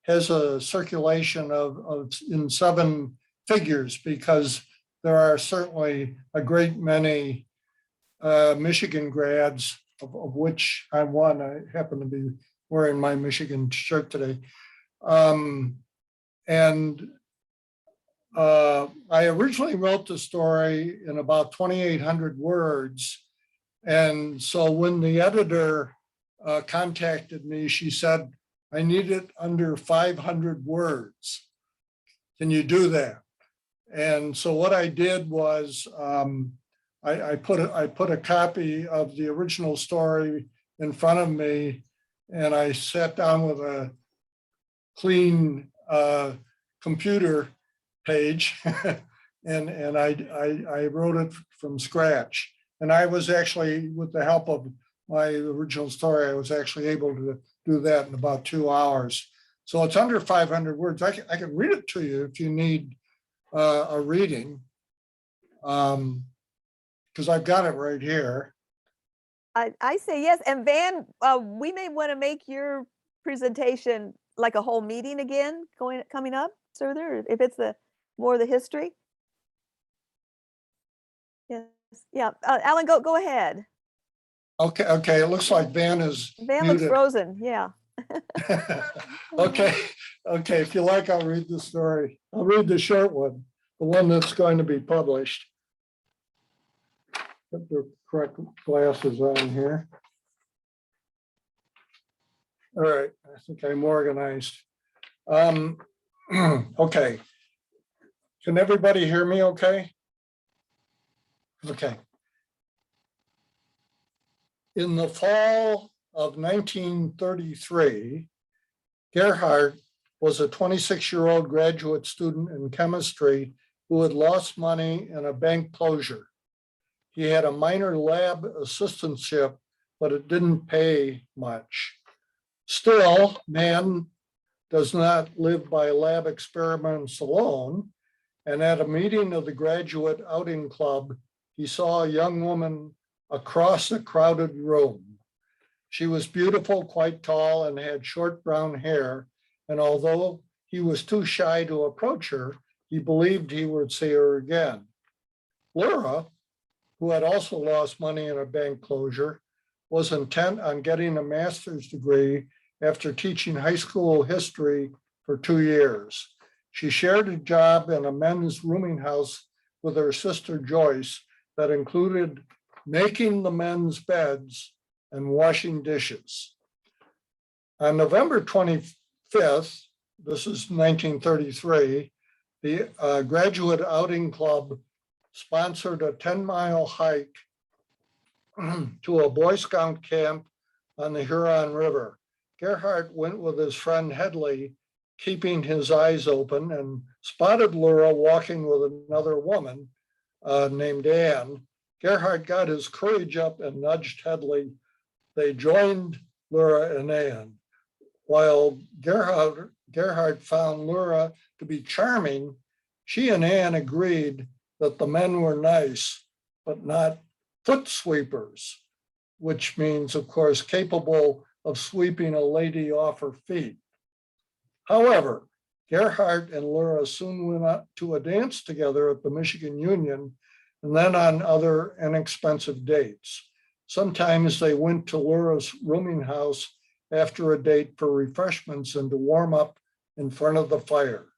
has a circulation of in 7 figures, because there are certainly a great many Michigan grads, of which I'm one. I happen to be wearing my Michigan shirt today. I originally wrote the story in about 2,800 words. And so when the editor contacted me, she said, I need it under 500 words. Can you do that? And so what I did was I put a copy of the original story in front of me, and I sat down with a clean computer page and I wrote it from scratch. And I was actually, with the help of my original story, I was actually able to do that in about 2 hours. So it's under 500 words. I can read it to you if you need a reading, because I've got it right here. I say yes. And Van, we may want to make your presentation like a whole meeting again coming up further, if it's more of the history. Yes. Yeah. Alan, go ahead. Okay. It looks like Van is Van muted. looks frozen. Yeah. Okay. If you like, I'll read the story. I'll read the short one, the one that's going to be published. Put the correct glasses on here. All right, I think I'm organized. Okay. Can everybody hear me okay? Okay. In the fall of 1933, Gerhard was a 26-year-old graduate student in chemistry who had lost money in a bank closure. He had a minor lab assistantship, but it didn't pay much. Still, man does not live by lab experiments alone. And at a meeting of the graduate outing club, he saw a young woman across a crowded room. She was beautiful, quite tall, and had short brown hair. And although he was too shy to approach her, he believed he would see her again. Laura, who had also lost money in a bank closure, was intent on getting a master's degree after teaching high school history for 2 years. She shared a job in a men's rooming house with her sister Joyce that included making the men's beds and washing dishes. On November 25th, this is 1933, the Graduate Outing Club sponsored a 10-mile hike to a Boy Scout camp on the Huron River. Gerhard went with his friend Hedley, keeping his eyes open, and spotted Laura walking with another woman named Anne. Gerhard got his courage up and nudged Hedley. They joined Laura and Anne. While Gerhard found Laura to be charming, she and Anne agreed that the men were nice, but not foot sweepers, which means, of course, capable of sweeping a lady off her feet. However, Gerhard and Laura soon went out to a dance together at the Michigan Union, and then on other inexpensive dates. Sometimes they went to Laura's rooming house after a date for refreshments and to warm up in front of the fire.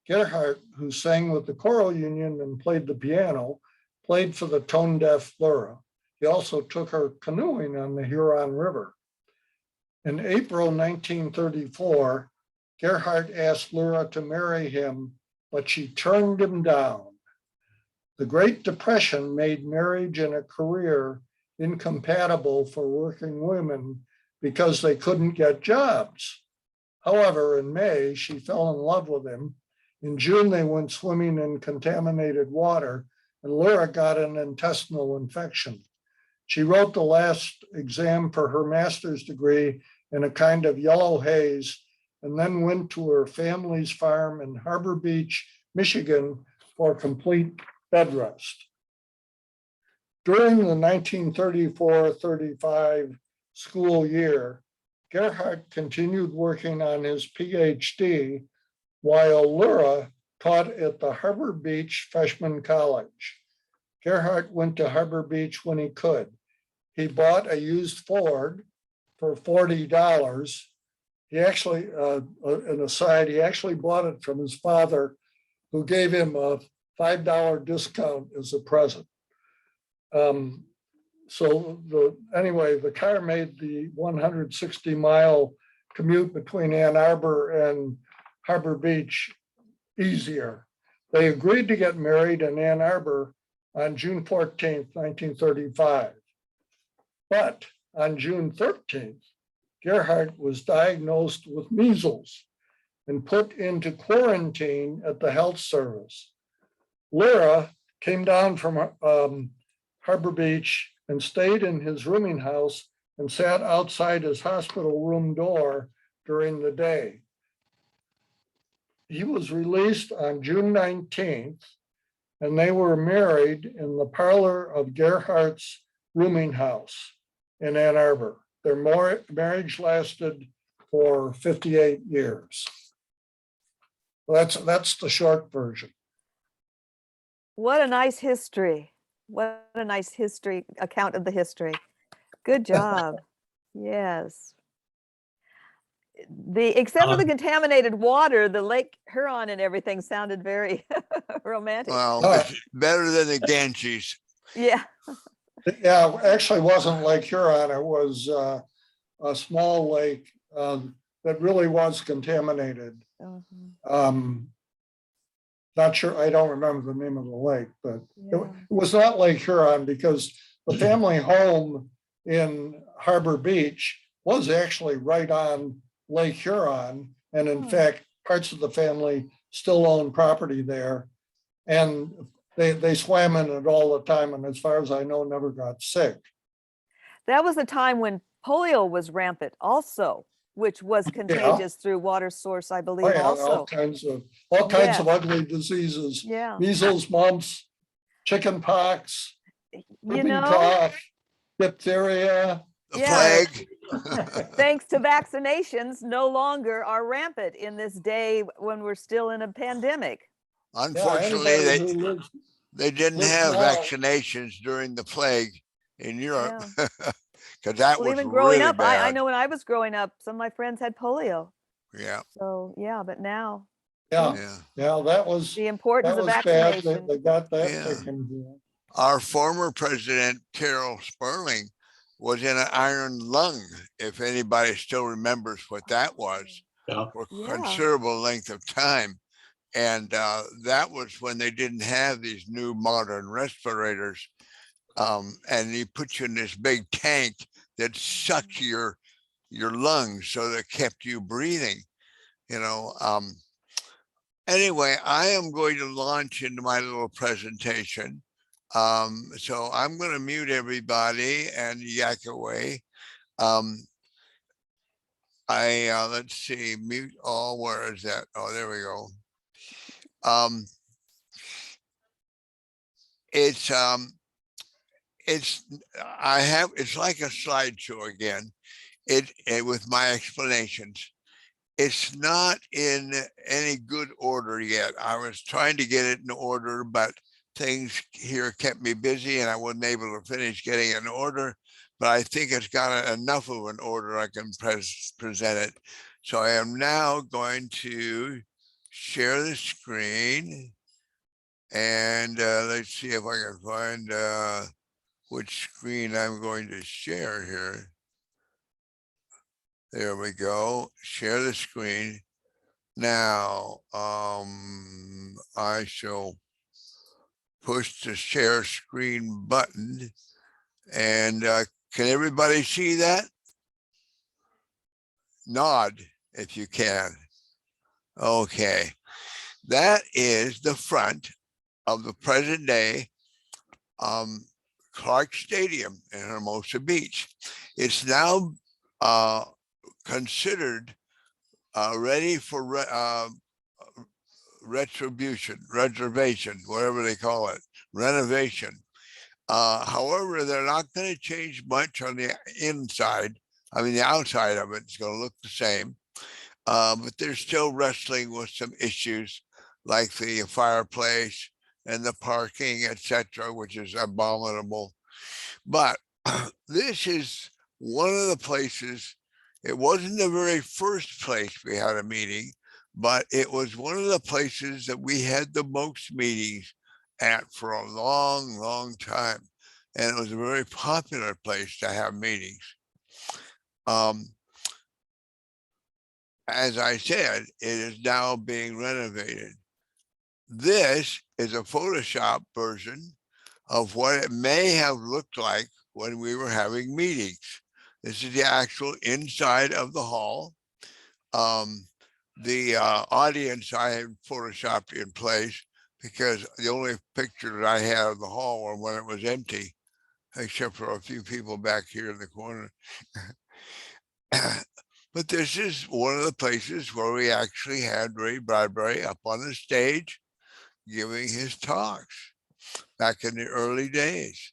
Gerhard, who sang with the choral union and played the piano, played for the tone-deaf Laura. He also took her canoeing on the Huron River. In April 1934, Gerhard asked Laura to marry him, but she turned him down. The Great Depression made marriage and a career incompatible for working women because they couldn't get jobs. However, in May, she fell in love with him. In June, they went swimming in contaminated water, and Laura got an intestinal infection. She wrote the last exam for her master's degree in a kind of yellow haze and then went to her family's farm in Harbor Beach, Michigan for complete bed rest. During the 1934-35 school year, Gerhardt continued working on his PhD while Laura taught at the Harbor Beach Freshman College. Gerhardt went to Harbor Beach when he could. He bought a used Ford for $40. He actually, an aside, he actually bought it from his father, who gave him a $5 discount as a present. Anyway, the car made the 160-mile commute between Ann Arbor and Harbor Beach easier. They agreed to get married in Ann Arbor on June 14th, 1935. But on June 13th, Gerhardt was diagnosed with measles and put into quarantine at the health service. Laura came down from Harbor Beach and stayed in his rooming house and sat outside his hospital room door during the day. He was released on June 19th, and they were married in the parlor of Gerhardt's rooming house in Ann Arbor. Their marriage lasted for 58 years. That's the short version. What a nice history. What a nice history, account of the history. Good job. Yes. Except for the contaminated water, the Lake Huron and everything sounded very romantic. Well, it's better than the Ganges. Yeah. Yeah, actually wasn't Lake Huron. It was a small lake that really was contaminated. Not sure, I don't remember the name of the lake, but it was not Lake Huron, because the family home in Harbor Beach was actually right on Lake Huron. And in fact, parts of the family still own property there. And they swam in it all the time. And as far as I know, never got sick. That was the time when polio was rampant also, which was contagious through water source, I believe. Also all kinds of ugly diseases. Measles, mumps, chicken pox, whooping cough, diphtheria, the plague. Thanks to vaccinations, no longer are rampant in this day when we're still in a pandemic. Unfortunately, they didn't have vaccinations during the plague in Europe. Because that was even growing really up, bad. I know when I was growing up, some of my friends had polio. Yeah. So but now. That was the importance of vaccination. They got that taken care of. Our former president, Carol Sperling, was in an iron lung, if anybody still remembers what that was, for a considerable length of time. And that was when they didn't have these new modern respirators. And he put you in this big tank that sucked your lungs, so that kept you breathing, Anyway, I am going to launch into my little presentation. So I'm going to mute everybody and yak away. Let's see, mute all, where is that? Oh, there we go. It's like a slideshow again, with my explanations. It's not in any good order yet. I was trying to get it in order, but things here kept me busy and I wasn't able to finish getting it in order, but I think it's got enough of an order I can present it. So I am now going to share the screen, and let's see if I can find which screen I'm going to share here. There we go. Share the screen. Now, I shall push the share screen button, and can everybody see that? Nod if you can. Okay. That is the front of the present day Clark Stadium in Hermosa Beach. It's now considered ready for reservation, whatever they call it, renovation. However, they're not going to change much on the inside. I mean, the outside of it is going to look the same, but they're still wrestling with some issues like the fireplace and the parking, etc., which is abominable. But this is one of the places. It wasn't the very first place we had a meeting, but it was one of the places that we had the most meetings at for a long, long time. And it was a very popular place to have meetings. As I said, it is now being renovated. This is a Photoshop version of what it may have looked like when we were having meetings. This is the actual inside of the hall. The audience I had Photoshopped in place because the only picture that I had of the hall were when it was empty, except for a few people back here in the corner. But this is one of the places where we actually had Ray Bradbury up on the stage giving his talks back in the early days,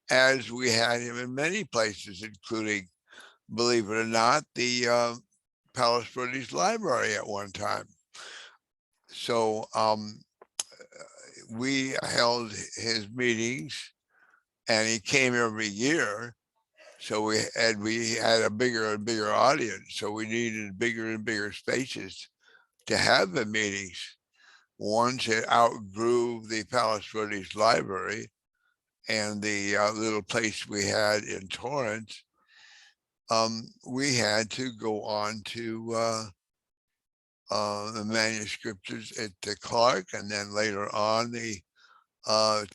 as we had him in many places, including, believe it or not, the Palace British Library at one time. So we held his meetings and he came every year. So we had a bigger and bigger audience. So we needed bigger and bigger spaces to have the meetings. Once it outgrew the Palace British Library and the little place we had in Torrance, we had to go on to the Manuscripters at the Clark, and then later on the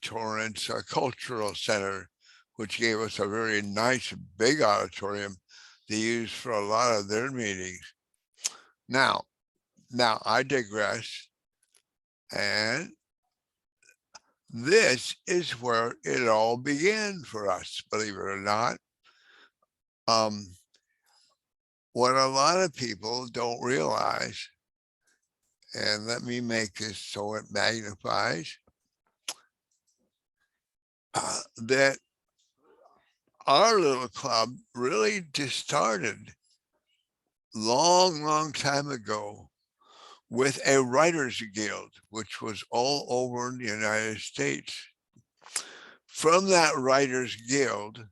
Torrance Cultural Center, which gave us a very nice big auditorium to use for a lot of their meetings. Now I digress. And this is where it all began for us, believe it or not. What a lot of people don't realize, and let me make this so it magnifies, that our little club really just started long, long time ago with a writers guild, which was all over the United States. From that writers guild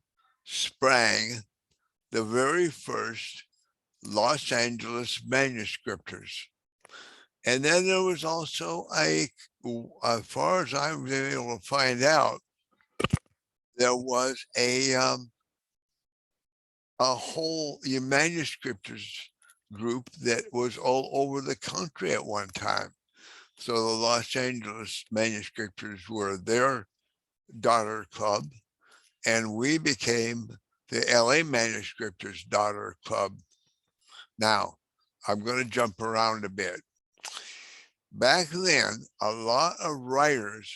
sprang the very first Los Angeles Manuscripters. And then there was also as far as I was able to find out, there was a whole Manuscripters group that was all over the country at one time. So the Los Angeles Manuscripters were their daughter club, and we became the LA Manuscripters daughter club. Now, I'm going to jump around a bit. Back then, a lot of writers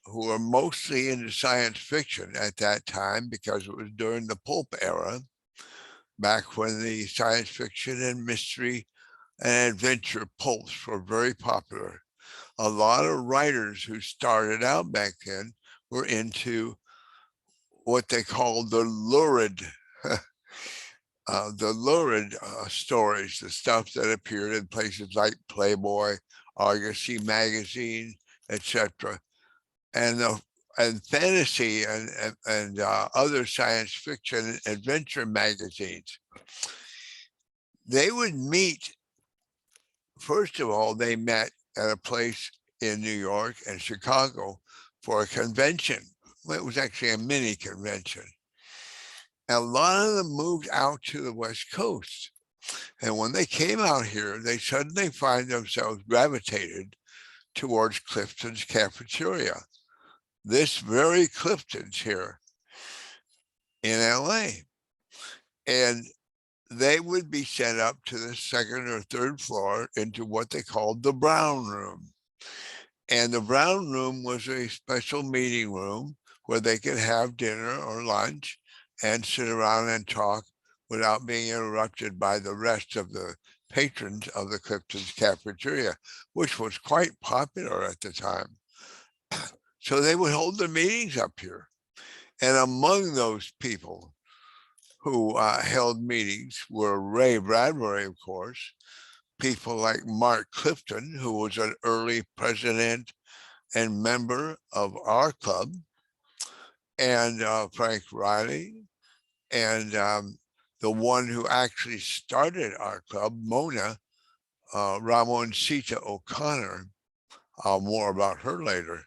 who were mostly into science fiction at that time, because it was during the pulp era, back when the science fiction and mystery and adventure pulps were very popular. A lot of writers who started out back then were into what they called the lurid, stories, the stuff that appeared in places like Playboy, Argosy magazine, etc. And fantasy and other science fiction and adventure magazines. They would meet, first of all, they met at a place in New York and Chicago for a convention. Well, it was actually a mini convention. And a lot of them moved out to the West Coast. And when they came out here, they suddenly find themselves gravitated towards Clifton's Cafeteria. This very Clifton's here in LA. And they would be sent up to the second or third floor into what they called the Brown Room. And the Brown Room was a special meeting room where they could have dinner or lunch and sit around and talk without being interrupted by the rest of the patrons of the Clifton's cafeteria, which was quite popular at the time. So they would hold their meetings up here. And among those people who held meetings were Ray Bradbury, of course, people like Mark Clifton, who was an early president and member of our club, and Frank Riley, and the one who actually started our club, Mona, Ramoncita O'Connor. More about her later.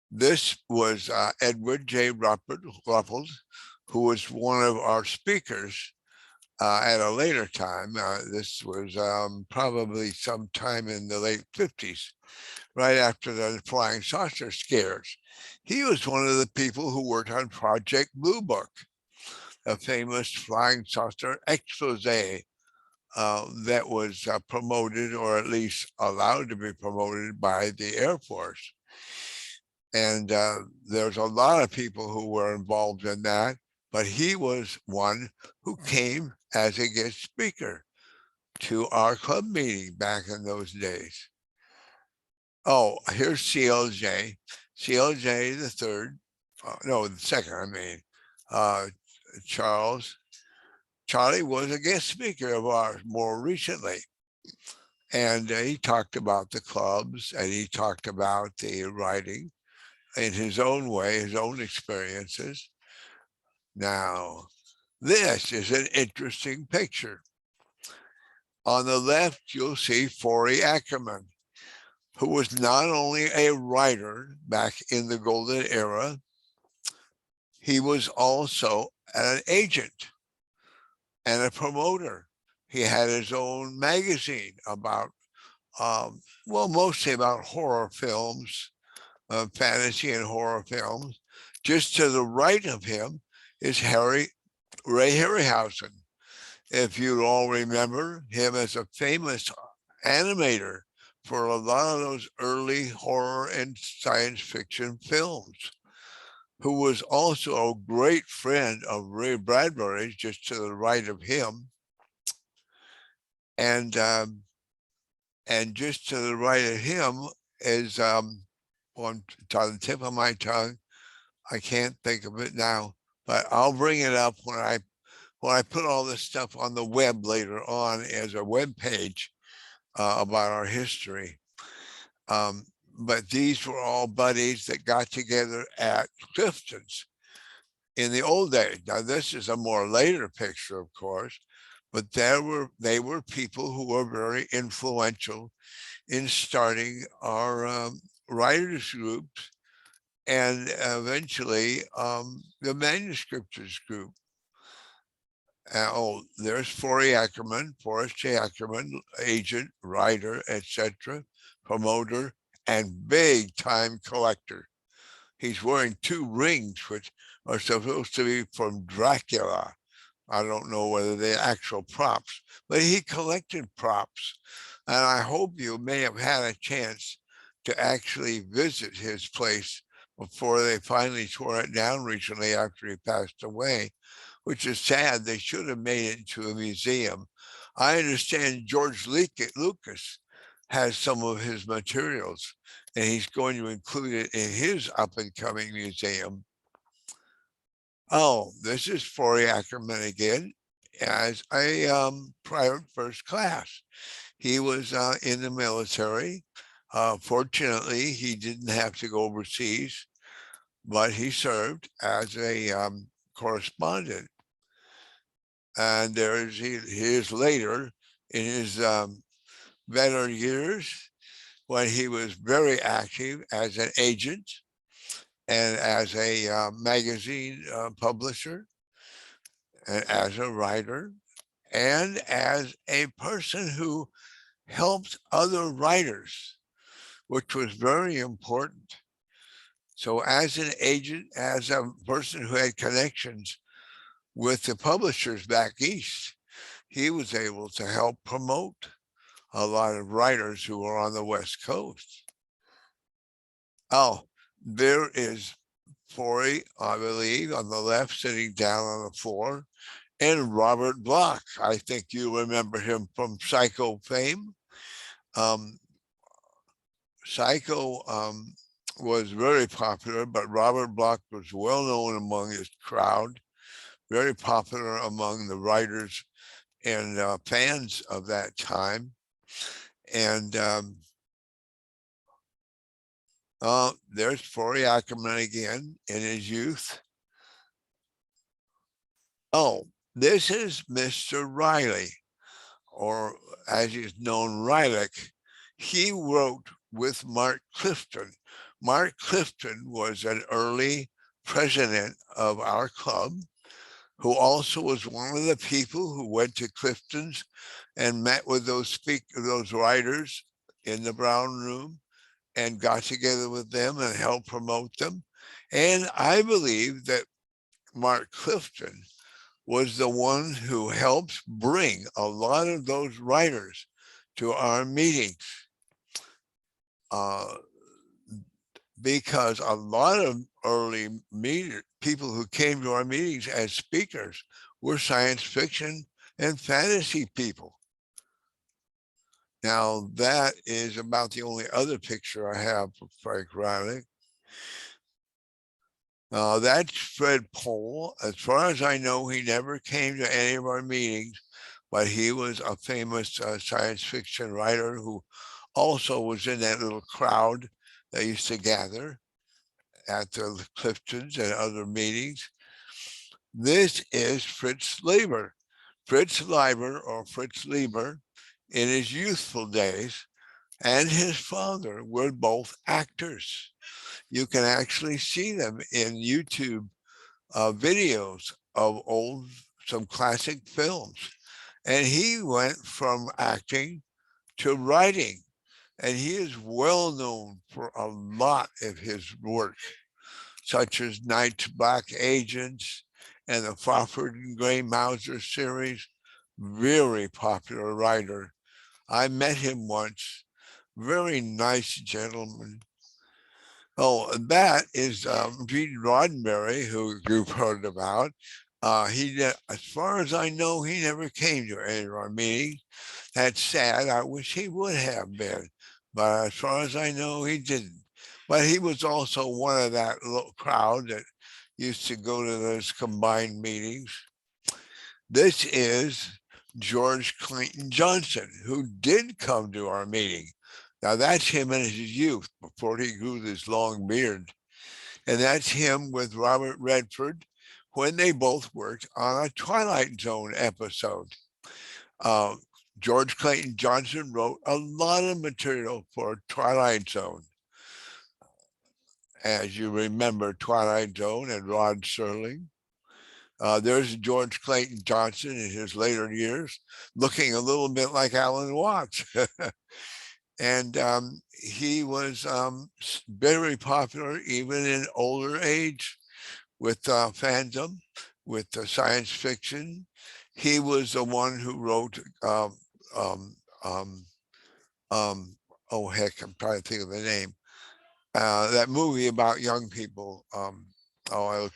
This was Edward J. Ruppelt, who was one of our speakers at a later time. This was probably sometime in the late 50s, right after the flying saucer scares. He was one of the people who worked on Project Blue Book, a famous flying saucer expose that was promoted, or at least allowed to be promoted, by the Air Force. And there's a lot of people who were involved in that, but he was one who came as a guest speaker to our club meeting back in those days. Oh, here's CLJ. CLJ the third, no, the second, I mean, Charlie was a guest speaker of ours more recently. And he talked about the clubs, and he talked about the writing in his own way, his own experiences. Now, this is an interesting picture. On the left, you'll see Forey Ackerman, who was not only a writer back in the golden era, he was also an agent and a promoter. He had his own magazine about, well, mostly about horror films, fantasy and horror films. Just to the right of him is Ray Harryhausen. If you all remember him as a famous animator for a lot of those early horror and science fiction films, who was also a great friend of Ray Bradbury's, just to the right of him. And just to the right of him is on the tip of my tongue, I can't think of it now, but I'll bring it up when I put all this stuff on the web later on as a web page about our history. But these were all buddies that got together at Clifton's in the old days. Now, this is a more later picture, of course, but they were people who were very influential in starting our writers groups, and eventually the Manuscripters group. There's Forrest J. Ackerman, agent, writer, etc., promoter, and big time collector. He's wearing 2 rings, which are supposed to be from Dracula. I don't know whether they're actual props, but he collected props. And I hope you may have had a chance to actually visit his place before they finally tore it down recently after he passed away, which is sad. They should have made it into a museum. I understand George Lucas has some of his materials, and he's going to include it in his up-and-coming museum. Oh, this is Forey Ackerman again as a private first class. He was in the military. Fortunately, he didn't have to go overseas, but he served as a correspondent. And he is later in his better years when he was very active as an agent and as a magazine publisher, and as a writer, and as a person who helped other writers, which was very important. So as an agent, as a person who had connections with the publishers back east, he was able to help promote a lot of writers who were on the West Coast. Oh, there is Forey, I believe, on the left, sitting down on the floor. And Robert Bloch, I think you remember him from Psycho fame. Psycho was very popular, but Robert Bloch was well known among his crowd, very popular among the writers and fans of that time. And there's Forey Ackerman again in his youth. Oh, this is Mr. Riley, or as he's known, Rylick. He wrote with Mark Clifton. Mark Clifton was an early president of our club, who also was one of the people who went to Clifton's and met with those writers in the Brown Room and got together with them and helped promote them. And I believe that Mark Clifton was the one who helped bring a lot of those writers to our meetings. Because a lot of early people who came to our meetings as speakers were science fiction and fantasy people. Now, that is about the only other picture I have of Frank Riley. That's Fred Pohl. As far as I know, he never came to any of our meetings, but he was a famous science fiction writer who also was in that little crowd that used to gather at the Cliftons and other meetings. This is Fritz Lieber. Fritz Lieber, or Fritz Lieber, in his youthful days, and his father were both actors. You can actually see them in YouTube videos of some classic films. And he went from acting to writing. And he is well known for a lot of his work, such as Night's Black Agents and the Fafhrd and Gray Mauser series. Very popular writer. I met him once. Very nice gentleman. Oh, that is Gene Roddenberry, who you've heard about. As far as I know, he never came to any of our meetings. That's sad. I wish he would have been. But as far as I know, he didn't. But he was also one of that little crowd that used to go to those combined meetings. This is George Clayton Johnson, who did come to our meeting. Now that's him in his youth before he grew this long beard. And that's him with Robert Redford when they both worked on a Twilight Zone episode. George Clayton Johnson wrote a lot of material for Twilight Zone. As you remember, Twilight Zone and Rod Serling. There's George Clayton Johnson in his later years, looking a little bit like Alan Watts. And he was very popular even in older age with fandom, with science fiction. He was the one who wrote, oh heck, I'm trying to think of the name. That movie about young people. I'll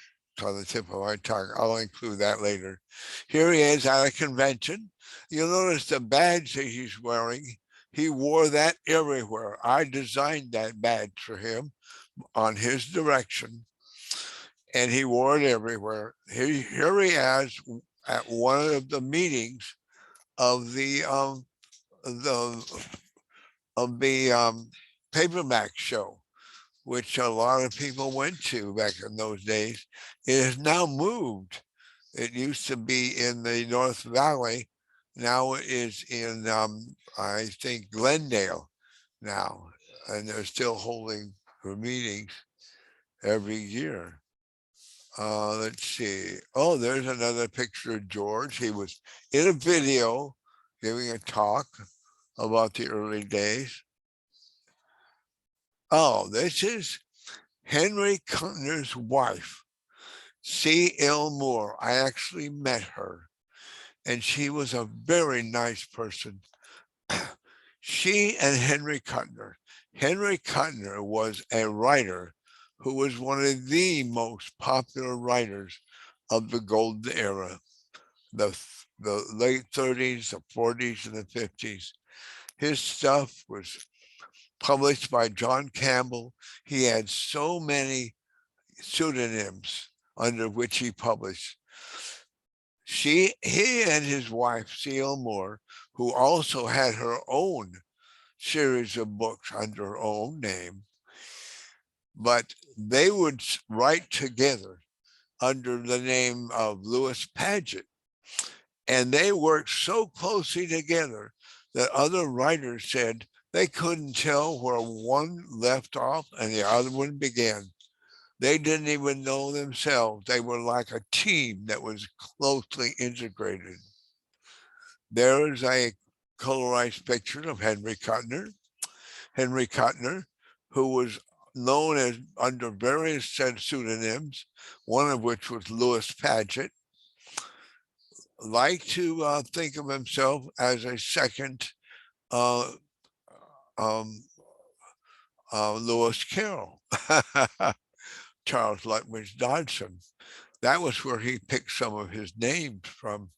on the tip of my tongue. I'll include that later. Here he is at a convention. You'll notice the badge that he's wearing. He wore that everywhere. I designed that badge for him on his direction, and he wore it everywhere. Here he is at one of the meetings of the paperback show, which a lot of people went to back in those days. It has now moved. It used to be in the North Valley. Now it is in, I think, Glendale now. And they're still holding her meetings every year. Let's see. Oh, there's another picture of George. He was in a video giving a talk about the early days. Oh, this is Henry Kuttner's wife, C.L. Moore. I actually met her, and she was a very nice person. She and Henry Kuttner. Henry Kuttner was a writer who was one of the most popular writers of the golden era. the late 30s, the 40s, and the 50s. His stuff was published by John Campbell. He had so many pseudonyms under which he published. He and his wife, C.L. Moore, who also had her own series of books under her own name, but they would write together under the name of Lewis Paget. And they worked so closely together that other writers said they couldn't tell where one left off and the other one began. They didn't even know themselves. They were like a team that was closely integrated. There is a colorized picture of Henry Kuttner. Henry Kuttner, who was known as under various pseudonyms, one of which was Lewis Paget, liked to think of himself as a second Lewis Carroll, Charles Lutwidge Dodson. That was where he picked some of his names from,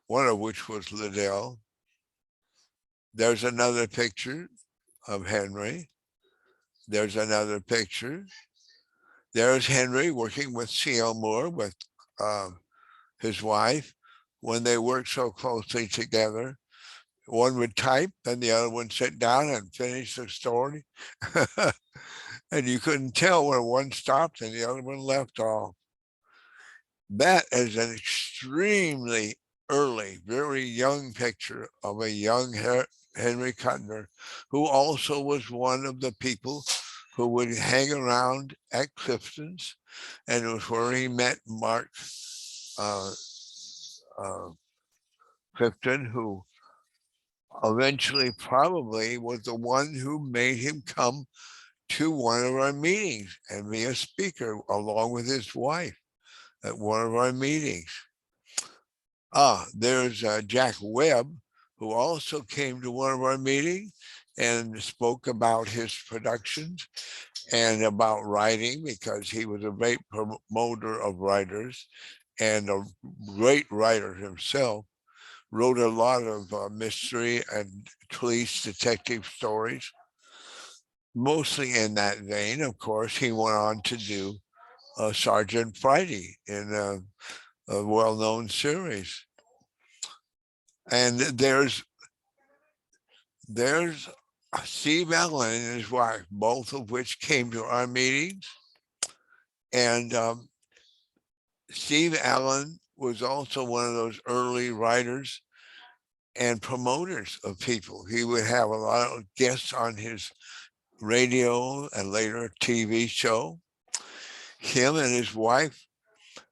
one of which was Liddell. There's another picture of Henry. There's another picture. There's Henry working with C.L. Moore, with his wife. When they worked so closely together, one would type, then the other one sit down and finish the story. And you couldn't tell where one stopped and the other one left off. That is an extremely early, very young picture of a young Henry Kuttner, who also was one of the people who would hang around at Clifton's, and it was where he met Mark Clifton, who eventually probably was the one who made him come to one of our meetings and be a speaker along with his wife at one of our meetings. There's Jack Webb, who also came to one of our meetings and spoke about his productions and about writing, because he was a great promoter of writers and a great writer himself. Wrote a lot of mystery and police detective stories, mostly in that vein. Of course, he went on to do Sergeant Friday in a well-known series. And there's Steve Allen and his wife, both of which came to our meetings. And Steve Allen was also one of those early writers and promoters of people. He would have a lot of guests on his radio and later TV show. Him and his wife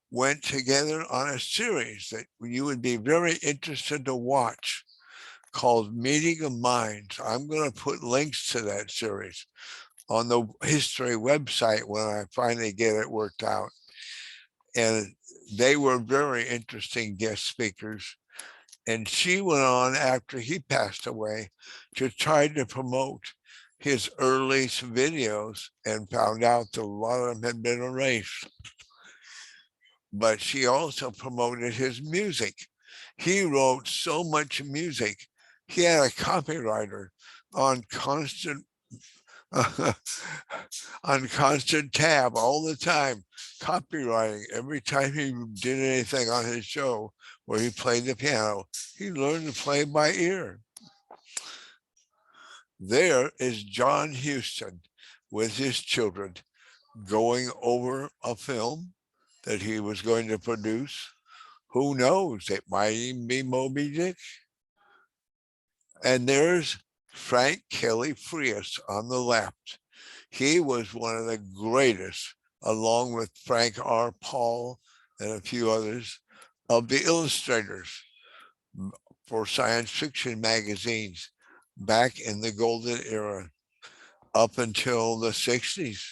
went together on a series that you would be very interested to watch, called Meeting of Minds. I'm going to put links to that series on the history website when I finally get it worked out. And they were very interesting guest speakers. And she went on after he passed away to try to promote his early videos, and found out that a lot of them had been erased. But she also promoted his music. He wrote so much music. He had a copywriter on constant tab all the time, copywriting. Every time he did anything on his show where he played the piano, he learned to play by ear. There is John Huston with his children going over a film that he was going to produce. Who knows? It might even be Moby Dick. And there's Frank Kelly Frias on the left. He was one of the greatest, along with Frank R. Paul and a few others, of the illustrators for science fiction magazines back in the golden era, up until the 60s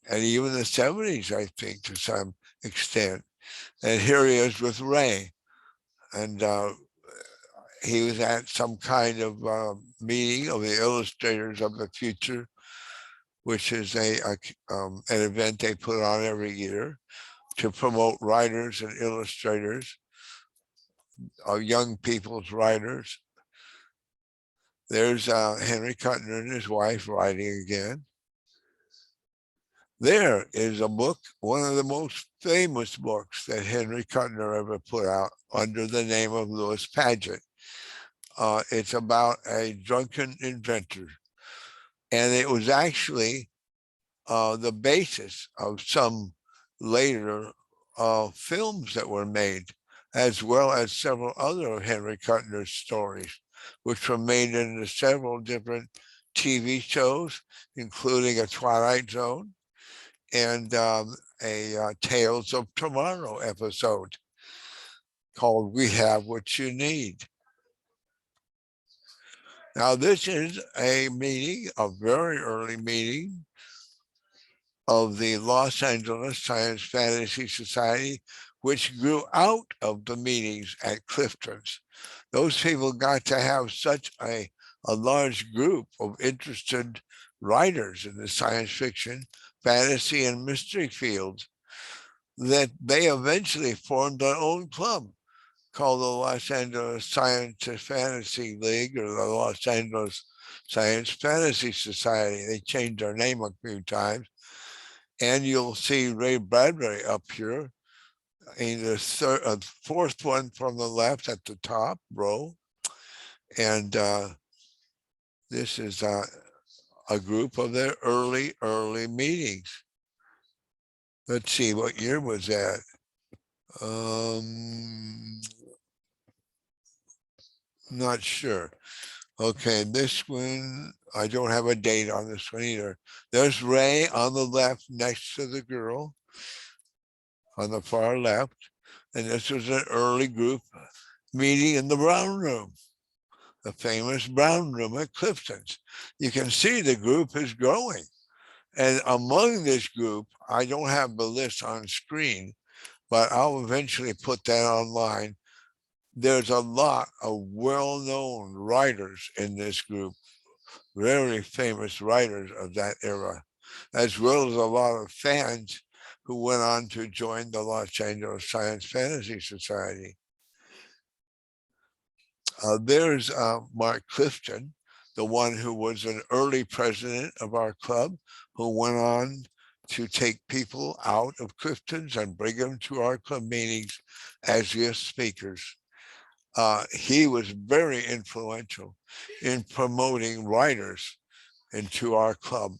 and even the 70s, I think, to some extent. And here he is with Ray. And he was at some kind of meeting of the Illustrators of the Future, which is an event they put on every year to promote writers and illustrators. young people's writers. There's Henry Kuttner and his wife writing again. There is a book, one of the most famous books that Henry Kuttner ever put out under the name of Louis Paget. It's about a drunken inventor. And it was actually the basis of some later films that were made, as well as several other of Henry Kuttner's stories, which were made into several different TV shows, including A Twilight Zone and a Tales of Tomorrow episode called We Have What You Need. Now, this is a meeting, a very early meeting of the Los Angeles Science Fantasy Society, which grew out of the meetings at Clifton's. Those people got to have such a large group of interested writers in the science fiction, fantasy, and mystery fields that they eventually formed their own club called the Los Angeles Science Fantasy League, or the Los Angeles Science Fantasy Society. They changed their name a few times. And you'll see Ray Bradbury up here in the fourth one from the left at the top row. And this is a group of their early meetings. Let's see, what year was that? Not sure. Okay, this one, I don't have a date on this one either. There's Ray on the left next to the girl on the far left. And this was an early group meeting in the Brown Room, the famous Brown Room at Clifton's. You can see the group is growing. And among this group, I don't have the list on screen, but I'll eventually put that online. There's a lot of well-known writers in this group, very famous writers of that era, as well as a lot of fans who went on to join the Los Angeles Science Fantasy Society. There's Mark Clifton, the one who was an early president of our club, who went on to take people out of Clifton's and bring them to our club meetings as guest speakers. He was very influential in promoting writers into our club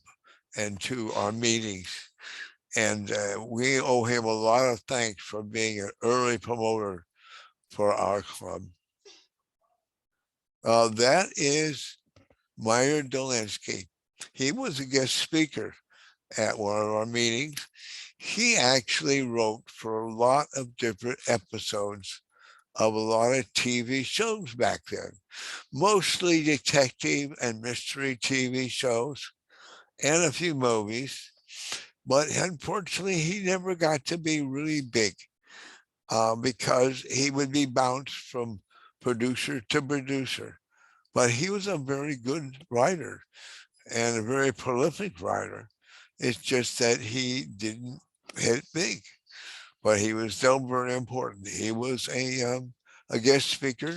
and to our meetings. And we owe him a lot of thanks for being an early promoter for our club. That is Meyer Dolinsky. He was a guest speaker at one of our meetings. He actually wrote for a lot of different episodes of a lot of TV shows back then, mostly detective and mystery TV shows and a few movies. But unfortunately, he never got to be really big because he would be bounced from producer to producer. But he was a very good writer and a very prolific writer. It's just that he didn't hit big, but he was still very important. He was a guest speaker,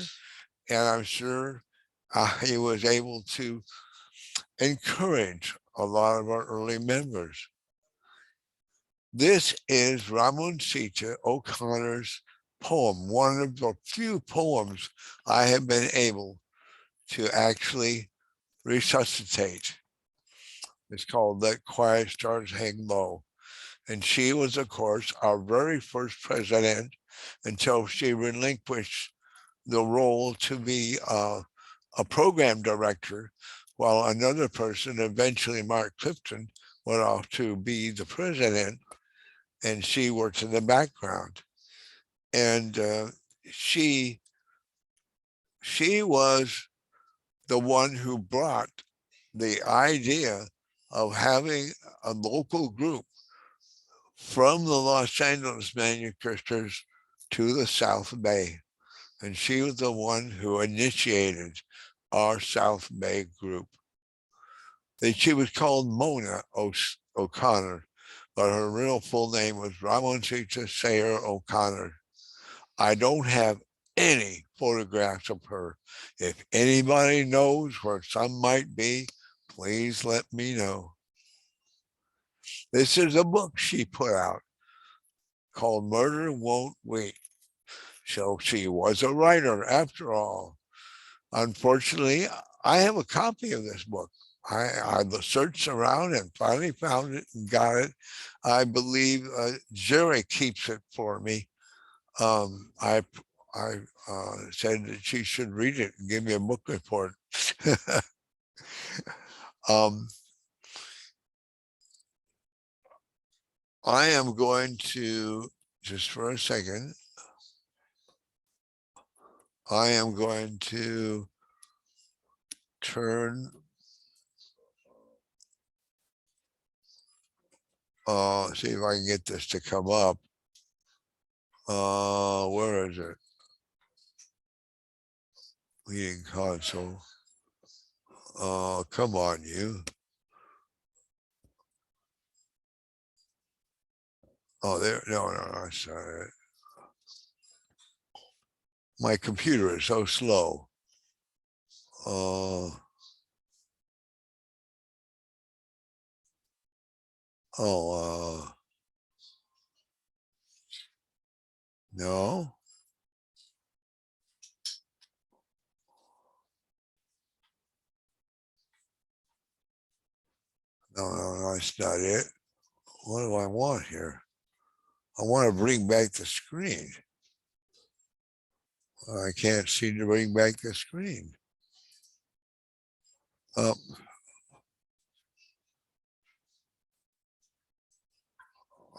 and I'm sure he was able to encourage a lot of our early members. This is Romancita O'Connor's poem, one of the few poems I have been able to actually resuscitate. It's called Let Quiet Stars Hang Low. And she was, of course, our very first president until she relinquished the role to be a program director, while another person, eventually Mark Clifton, went off to be the president, and she worked in the background. And she was the one who brought the idea of having a local group from the Los Angeles Manuscripters to the South Bay. And she was the one who initiated our South Bay group. She was called Mona O'Connor, but her real full name was Romancita Sayer O'Connor. I don't have any photographs of her. If anybody knows where some might be, please let me know. This is a book she put out called Murder Won't Wait. So she was a writer after all. Unfortunately, I have a copy of this book. I searched around and finally found it and got it. I believe Jerry keeps it for me. I said that she should read it and give me a book report. I am going to, just for a second, I am going to turn, see if I can get this to come up. Where is it? Meeting console. Come on, you. Oh, there, no, sorry. My computer is so slow. No. No, that's not it. What do I want here? I want to bring back the screen. I can't seem to bring back the screen.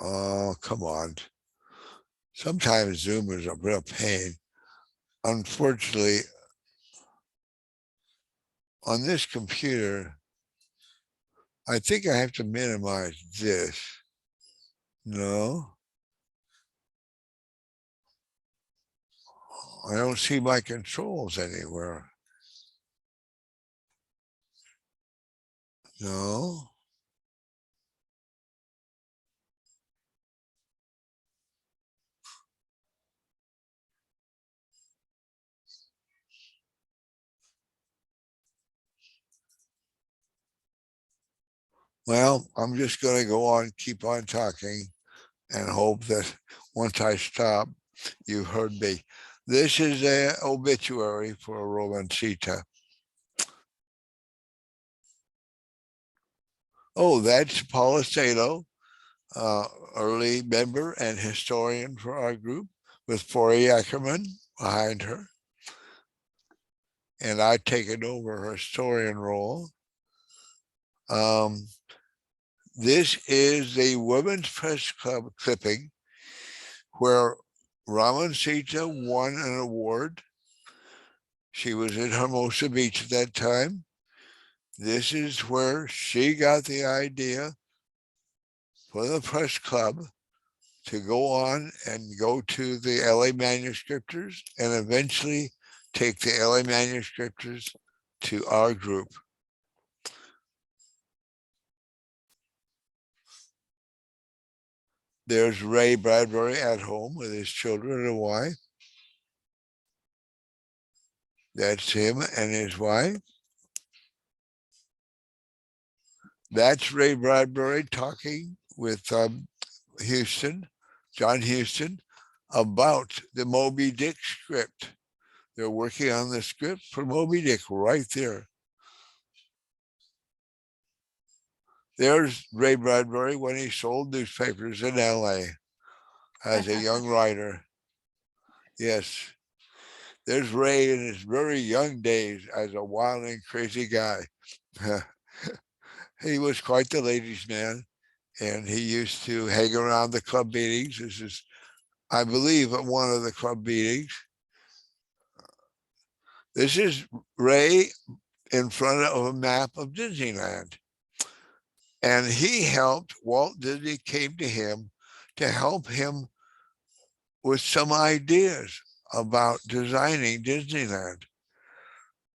Oh, come on. Sometimes Zoom is a real pain. Unfortunately, on this computer, I think I have to minimize this. No. I don't see my controls anywhere. No. Well, I'm just going to go on, keep on talking, and hope that once I stop, you heard me. This is an obituary for Romancita. Oh, that's Paula Salo, early member and historian for our group, with Forey Ackerman behind her. And I've taken over her historian role. This is the Women's Press Club clipping where Romancita won an award. She was in Hermosa Beach at that time. This is where she got the idea for the press club to go on and go to the LA Manuscripters and eventually take the LA Manuscripters to our group. There's Ray Bradbury at home with his children and wife. That's him and his wife. That's Ray Bradbury talking with John Huston, about the Moby Dick script. They're working on the script for Moby Dick right there. There's Ray Bradbury when he sold newspapers in LA as a young writer. Yes. There's Ray in his very young days as a wild and crazy guy. He was quite the ladies' man, and he used to hang around the club meetings. This is, I believe, at one of the club meetings. This is Ray in front of a map of Disneyland. And he helped, Walt Disney came to him to help him with some ideas about designing Disneyland.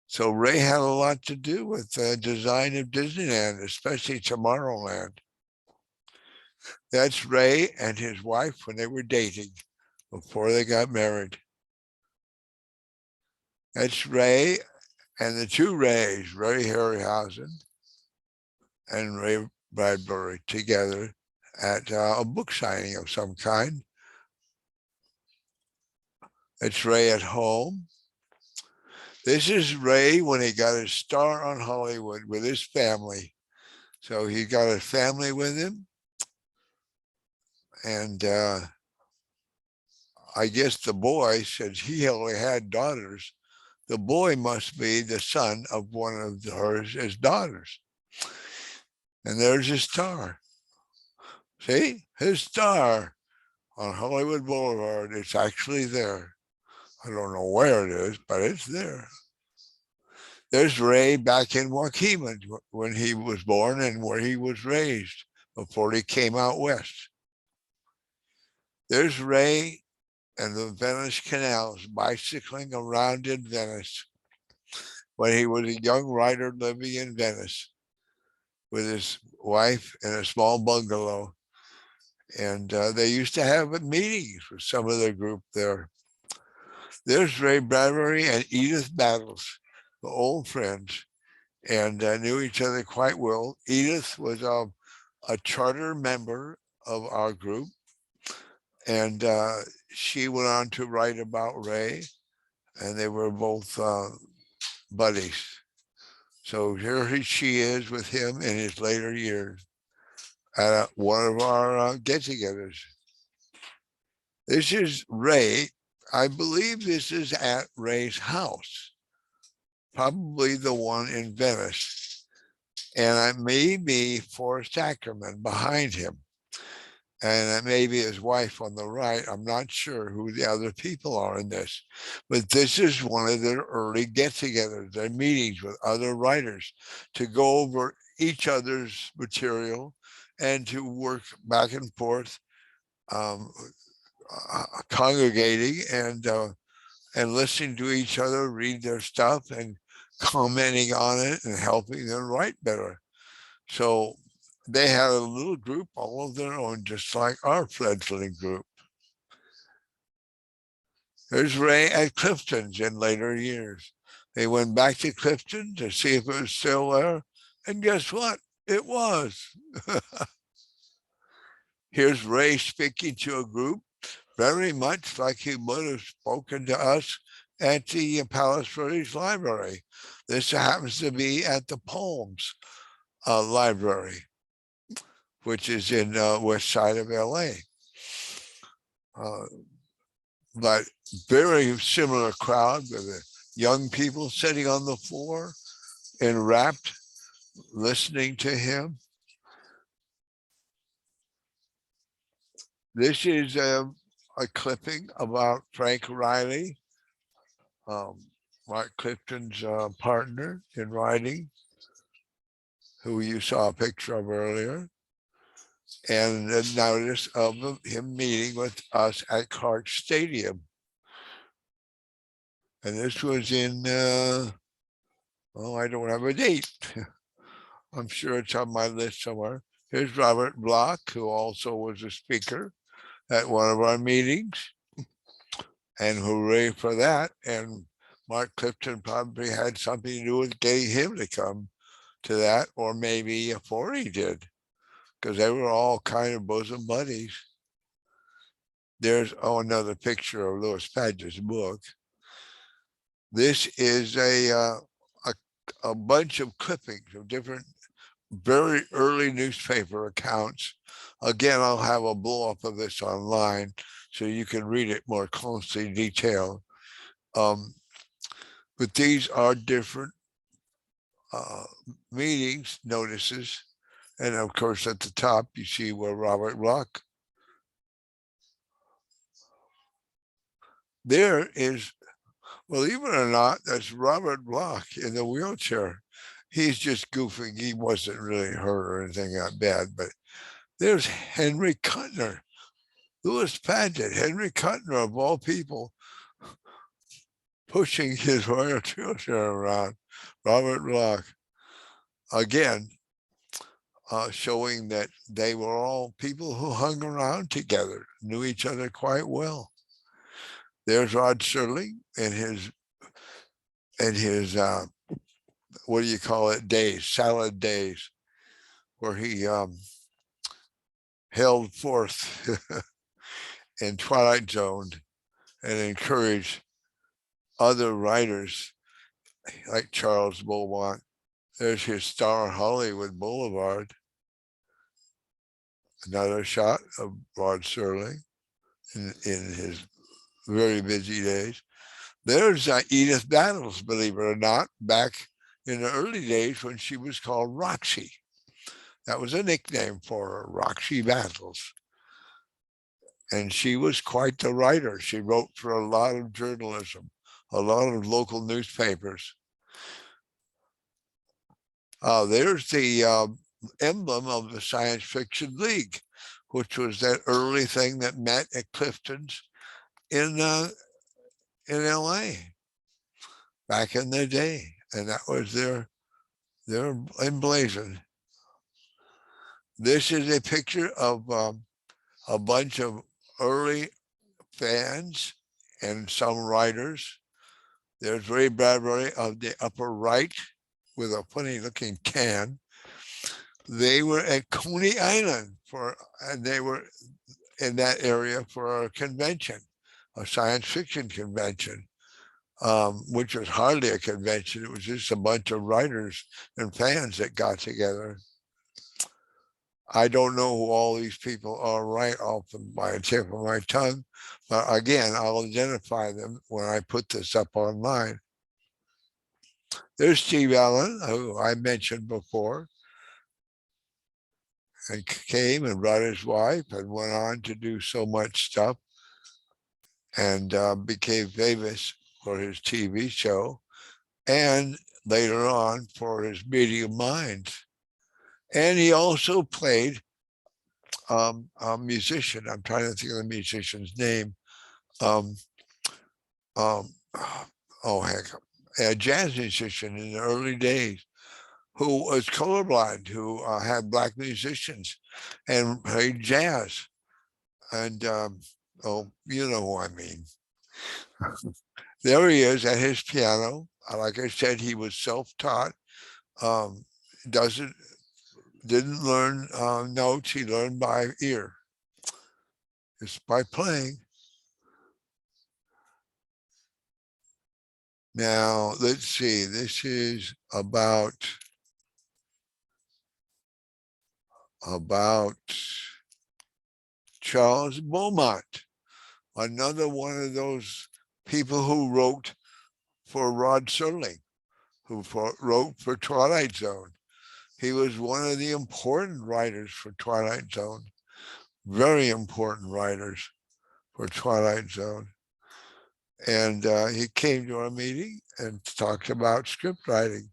So Ray had a lot to do with the design of Disneyland, especially Tomorrowland. That's Ray and his wife when they were dating before they got married. That's Ray and the two Rays, Ray Harryhausen and Ray Bradbury, together at a book signing of some kind. It's Ray at home. This is Ray when he got his star on Hollywood with his family. So he got his family with him. And I guess the boy, since he only had daughters, the boy must be the son of one of his daughters. And there's his star. See, his star on Hollywood Boulevard. It's actually there. I don't know where it is, but it's there. There's Ray back in Waukegan when he was born and where he was raised before he came out west. There's Ray and the Venice canals bicycling around in Venice when he was a young writer living in Venice with his wife in a small bungalow. And they used to have meetings with some of the group there. There's Ray Bradbury and Edith Daniels, the old friends, and knew each other quite well. Edith was a charter member of our group, and she went on to write about Ray, and they were both buddies. So here she is with him in his later years at one of our get-togethers. This is Ray. I believe this is at Ray's house, probably the one in Venice. And it may be Forrest Ackerman behind him. And it may be his wife on the right. I'm not sure who the other people are in this, but this is one of their early get-togethers, their meetings with other writers to go over each other's material and to work back and forth, congregating and listening to each other read their stuff and commenting on it and helping them write better. So they had a little group all of their own, just like our fledgling group. There's Ray at Clifton's in later years. They went back to Clifton to see if it was still there. And guess what? It was. Here's Ray speaking to a group, very much like he would have spoken to us at the Palace British Library. This happens to be at the Palms Library, which is in west side of LA. But very similar crowd with the young people sitting on the floor, enwrapped, listening to him. This is a clipping about Frank Riley, Mark Clifton's partner in writing, who you saw a picture of earlier. And a notice of him meeting with us at Clark Stadium. And this was in, I don't have a date. I'm sure it's on my list somewhere. Here's Robert Bloch, who also was a speaker at one of our meetings. And hooray for that. And Mark Clifton probably had something to do with getting him to come to that, or maybe Forey did, because they were all kind of bosom buddies. There's another picture of Louis Paget's book. This is a bunch of clippings of different very early newspaper accounts. Again, I'll have a blow up of this online so you can read it more closely detailed. But these are different meetings, notices. And of course, at the top, you see where Robert Bloch. There is, believe it or not, that's Robert Bloch in the wheelchair. He's just goofing. He wasn't really hurt or anything that bad, but there's Henry Kuttner, Louis Paget, Henry Kuttner of all people, pushing his royal wheelchair around. Robert Bloch, again, showing that they were all people who hung around together, knew each other quite well. There's Rod Serling in his in his, what do you call it, days, salad days, where he held forth in Twilight Zone and encouraged other writers like Charles Beaumont. There's his Star Hollywood Boulevard. Another shot of Rod Serling in his very busy days. There's Edith Daniels, believe it or not, back in the early days when she was called Roxy. That was a nickname for her, Roxy Battles. And she was quite the writer. She wrote for a lot of journalism, a lot of local newspapers. There's the emblem of the Science Fiction League, which was that early thing that met at Clifton's in LA back in the day. And that was their emblazoned. This is a picture of a bunch of early fans and some writers. There's Ray Bradbury of the upper right with a funny looking can. They were at Coney Island and they were in that area for a convention, a science fiction convention, which was hardly a convention. It was just a bunch of writers and fans that got together. I don't know who all these people are right off by the tip of my tongue, but again, I'll identify them when I put this up online. There's Steve Allen, who I mentioned before, and came and brought his wife and went on to do so much stuff and became famous for his TV show and later on for his Meeting of Minds. And he also played a musician. I'm trying to think of the musician's name. A jazz musician in the early days who was colorblind, who had Black musicians and played jazz. And, you know who I mean. There he is at his piano. Like I said, he was self-taught, didn't learn notes, he learned by ear, just by playing. Now, let's see, this is about Charles Beaumont, another one of those people who wrote for Rod Serling, who wrote for Twilight Zone. He was one of the important writers for Twilight Zone, very important writers for Twilight Zone. And he came to our meeting and talked about script writing.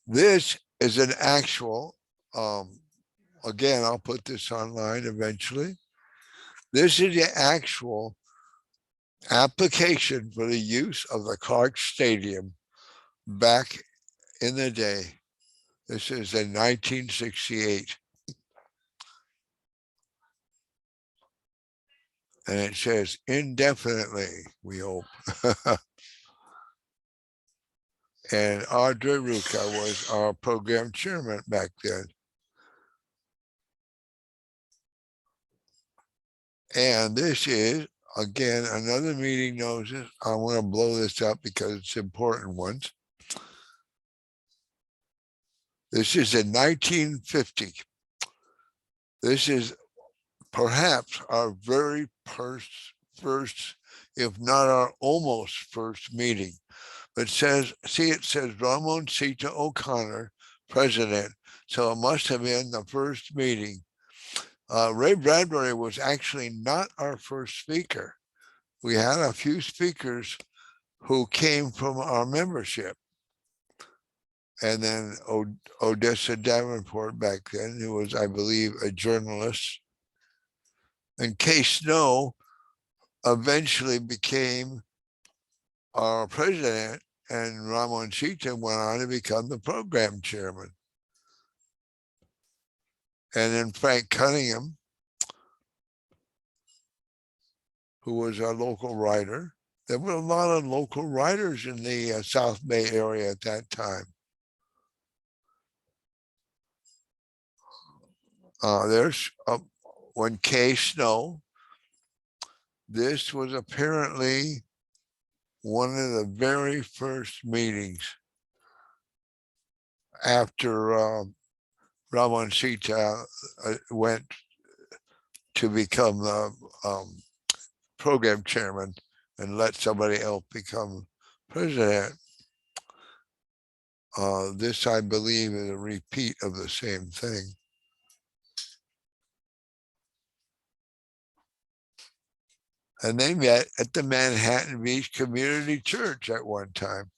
This is an actual, again, I'll put this online eventually. This is the actual application for the use of the Clark Stadium back in the day. This is in 1968. And it says indefinitely, we hope. And Audrey Ruka was our program chairman back then. And this is, again, another meeting notice. I want to blow this up because it's important ones. This is in 1950. This is perhaps our very first, if not our almost first meeting. It says, see, it says Romancita O'Connor, president. So it must have been the first meeting. Ray Bradbury was actually not our first speaker. We had a few speakers who came from our membership. And then Odessa Davenport back then, who was, I believe, a journalist. And Kay Snow eventually became our president, and Romancita went on to become the program chairman. And then Frank Cunningham, who was our local writer, there were a lot of local writers in the South Bay area at that time. There's when Kay Snow. This was apparently one of the very first meetings after Romancita went to become the program chairman and let somebody else become president. This, I believe, is a repeat of the same thing. And they met at the Manhattan Beach Community Church at one time.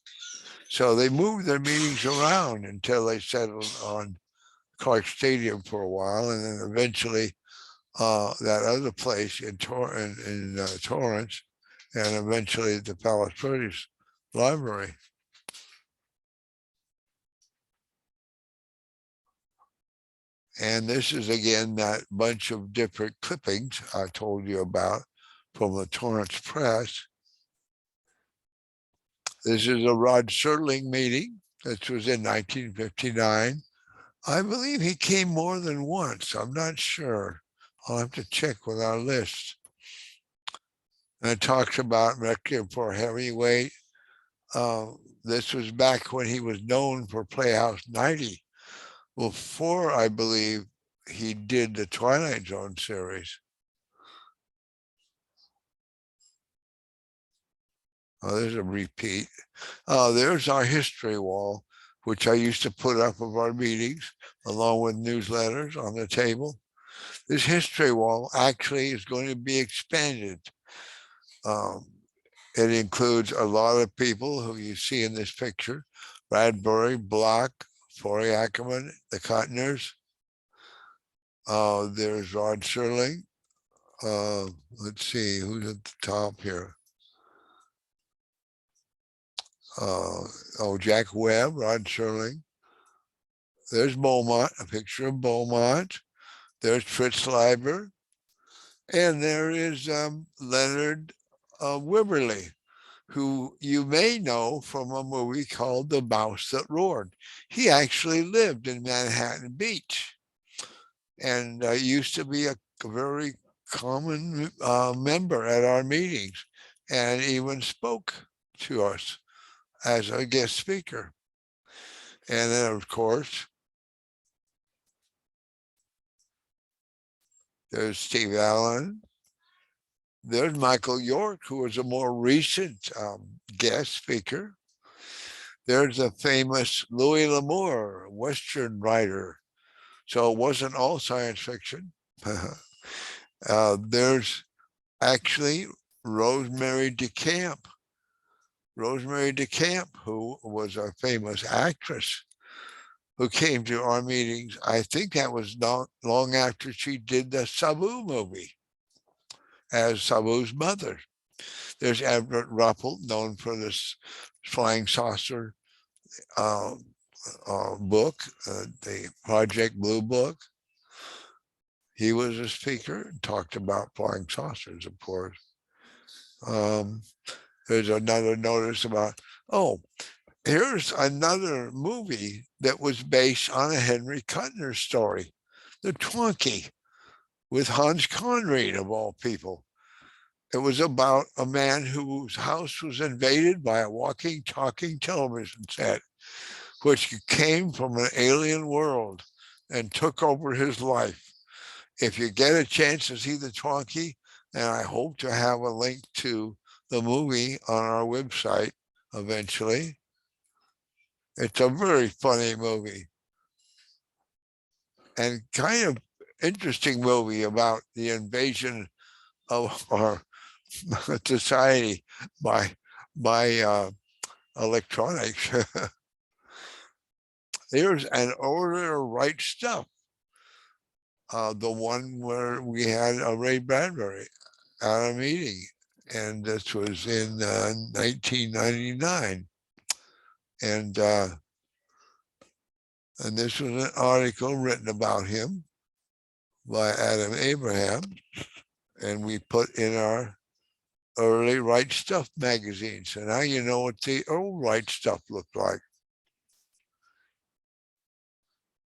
So they moved their meetings around until they settled on Clark Stadium for a while, and then eventually that other place in Torrance, and eventually the Palace British Library. And this is again that bunch of different clippings I told you about from the Torrance Press. This is a Rod Serling meeting. This was in 1959. I believe he came more than once. I'm not sure. I'll have to check with our list. And it talks about Requiem for a Heavyweight. This was back when he was known for Playhouse 90. Before, I believe, he did the Twilight Zone series. There's a repeat. There's our history wall, which I used to put up of our meetings along with newsletters on the table. This history wall actually is going to be expanded. It includes a lot of people who you see in this picture: Bradbury, Block, Forey Ackerman, the Cottoners. There's Rod Serling. Let's see, who's at the top here? Jack Webb, Rod Serling. There's Beaumont, a picture of Beaumont. There's Fritz Lieber. And there is Leonard Wimberly, who you may know from a movie called The Mouse That Roared. He actually lived in Manhattan Beach and used to be a very common member at our meetings and even spoke to us as a guest speaker. And then, of course, there's Steve Allen. There's Michael York, who was a more recent guest speaker. There's a famous Louis L'Amour, Western writer. So it wasn't all science fiction. There's actually Rosemary Decamp. Rosemary Decamp, who was a famous actress who came to our meetings. I think that was not long after she did the Sabu movie as Sabu's mother. There's Everett Ruppel, known for this flying saucer book, the Project Blue book. He was a speaker and talked about flying saucers, of course. There's another notice about, here's another movie that was based on a Henry Kuttner story, The Twinkie, with Hans Conried, of all people. It was about a man whose house was invaded by a walking, talking television set, which came from an alien world and took over his life. If you get a chance to see The Twinkie, and I hope to have a link to the movie on our website eventually. It's a very funny movie and kind of interesting movie about the invasion of our society by electronics. There's An Order to Write Stuff, the one where we had a Ray Bradbury at a meeting, and this was in 1999. And this was an article written about him by Adam Abraham, and we put in our early Right Stuff magazine. So now you know what the old Right Stuff looked like.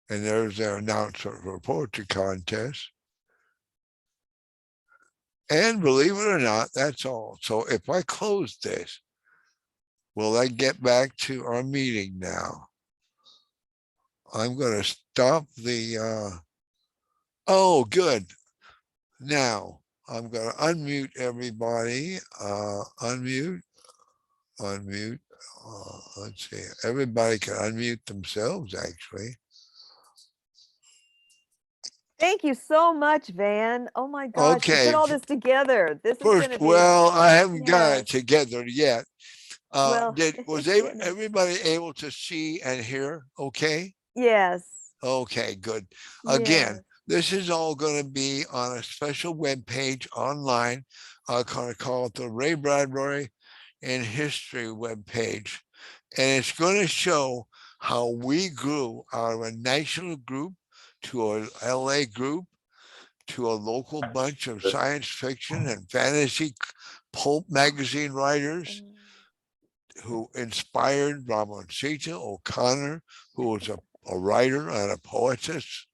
And there's their announcement for poetry contest. And believe it or not, that's all. So if I close this, will I get back to our meeting now? I'm going to stop the, oh, good. Now I'm going to unmute everybody, unmute. Let's see, everybody can unmute themselves actually. Thank you so much, Van. Oh my gosh, you Okay. put all this together. This is First, going to be, well, I haven't got it yes. together yet. Well, Was it's getting there. everybody able to see and hear? Okay. Yes. Okay, good. Again, Yes. this is all going to be on a special web page online. I'm going to call it the Ray Bradbury in History web page. And it's going to show how we grew out of a national group to a LA group to a local bunch of science fiction and fantasy pulp magazine writers who inspired Romancita O'Connor, who was a writer and a poetess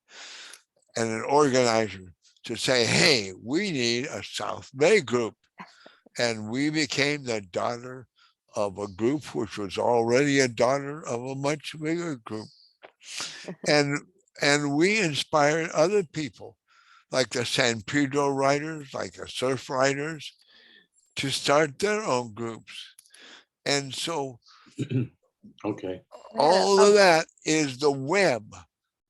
and an organizer, to say, hey, we need a South Bay group. And we became the daughter of a group which was already a daughter of a much bigger group. And we inspired other people, like the San Pedro writers, like the surf writers, to start their own groups. And so Okay. all of that is the web.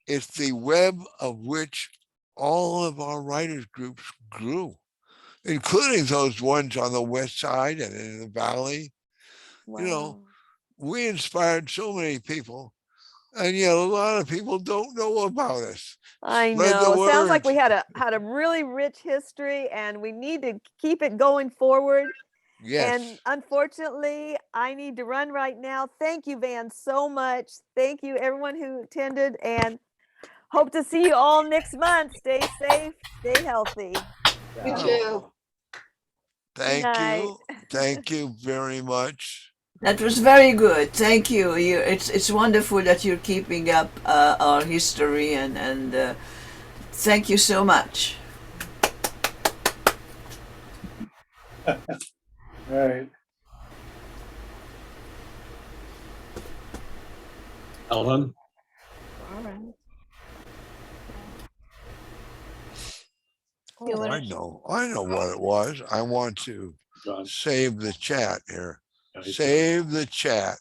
It's the web of which all of our writers groups grew, including those ones on the west side and in the valley. Wow. You know, we inspired so many people, and yet a lot of people don't know about us. I Spread the know. Sounds like word. we had a really rich history, and we need to keep it going forward. Yes. And unfortunately, I need to run right now. Thank you, Van, so much. Thank you, everyone who attended, and hope to see you all next month. Stay safe, stay healthy. You too. Thank night. you. Thank you very much. That was very good. Thank you. It's wonderful that you're keeping up our history and thank you so much. All right. Ellen? All right. Oh, I know what it was. I want to save the chat here. Save the chat.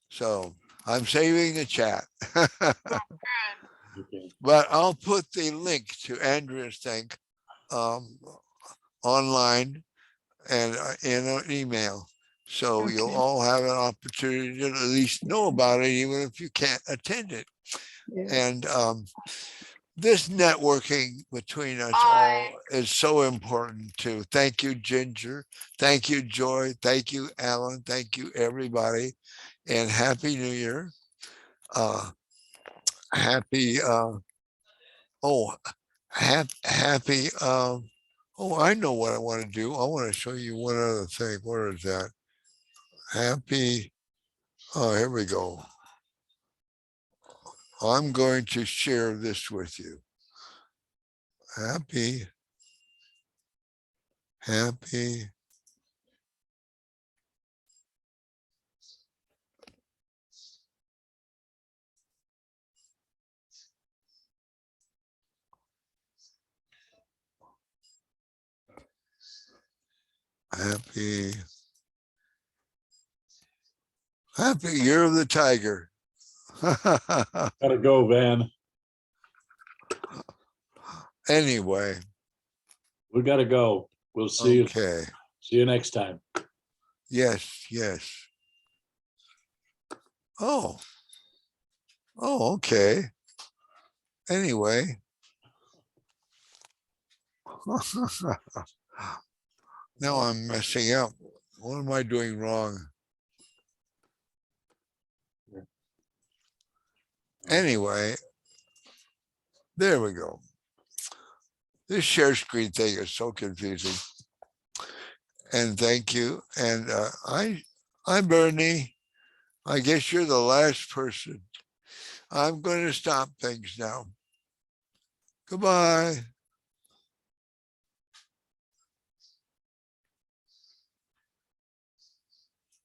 So I'm saving the chat. But I'll put the link to Andrea's thing online and in an email. So you'll all have an opportunity to at least know about it, even if you can't attend it. Yes. And this networking between us all is so important too. Thank you, Ginger. Thank you, Joy. Thank you, Alan. Thank you, everybody. And Happy New Year. Happy, happy, oh, I know what I want to do. I want to show you one other thing. Where is that? Happy, oh, here we go. I'm going to share this with you. Happy. Happy Year of the Tiger. Gotta go, Van. Anyway. We gotta go. We'll see Okay. you. See you next time. Yes. Oh, okay. Anyway. Now I'm messing up. What am I doing wrong? Anyway, there we go. This share screen thing is so confusing. and thank you. And I'm Bernie. I guess you're the last person. I'm going to stop things now. Goodbye.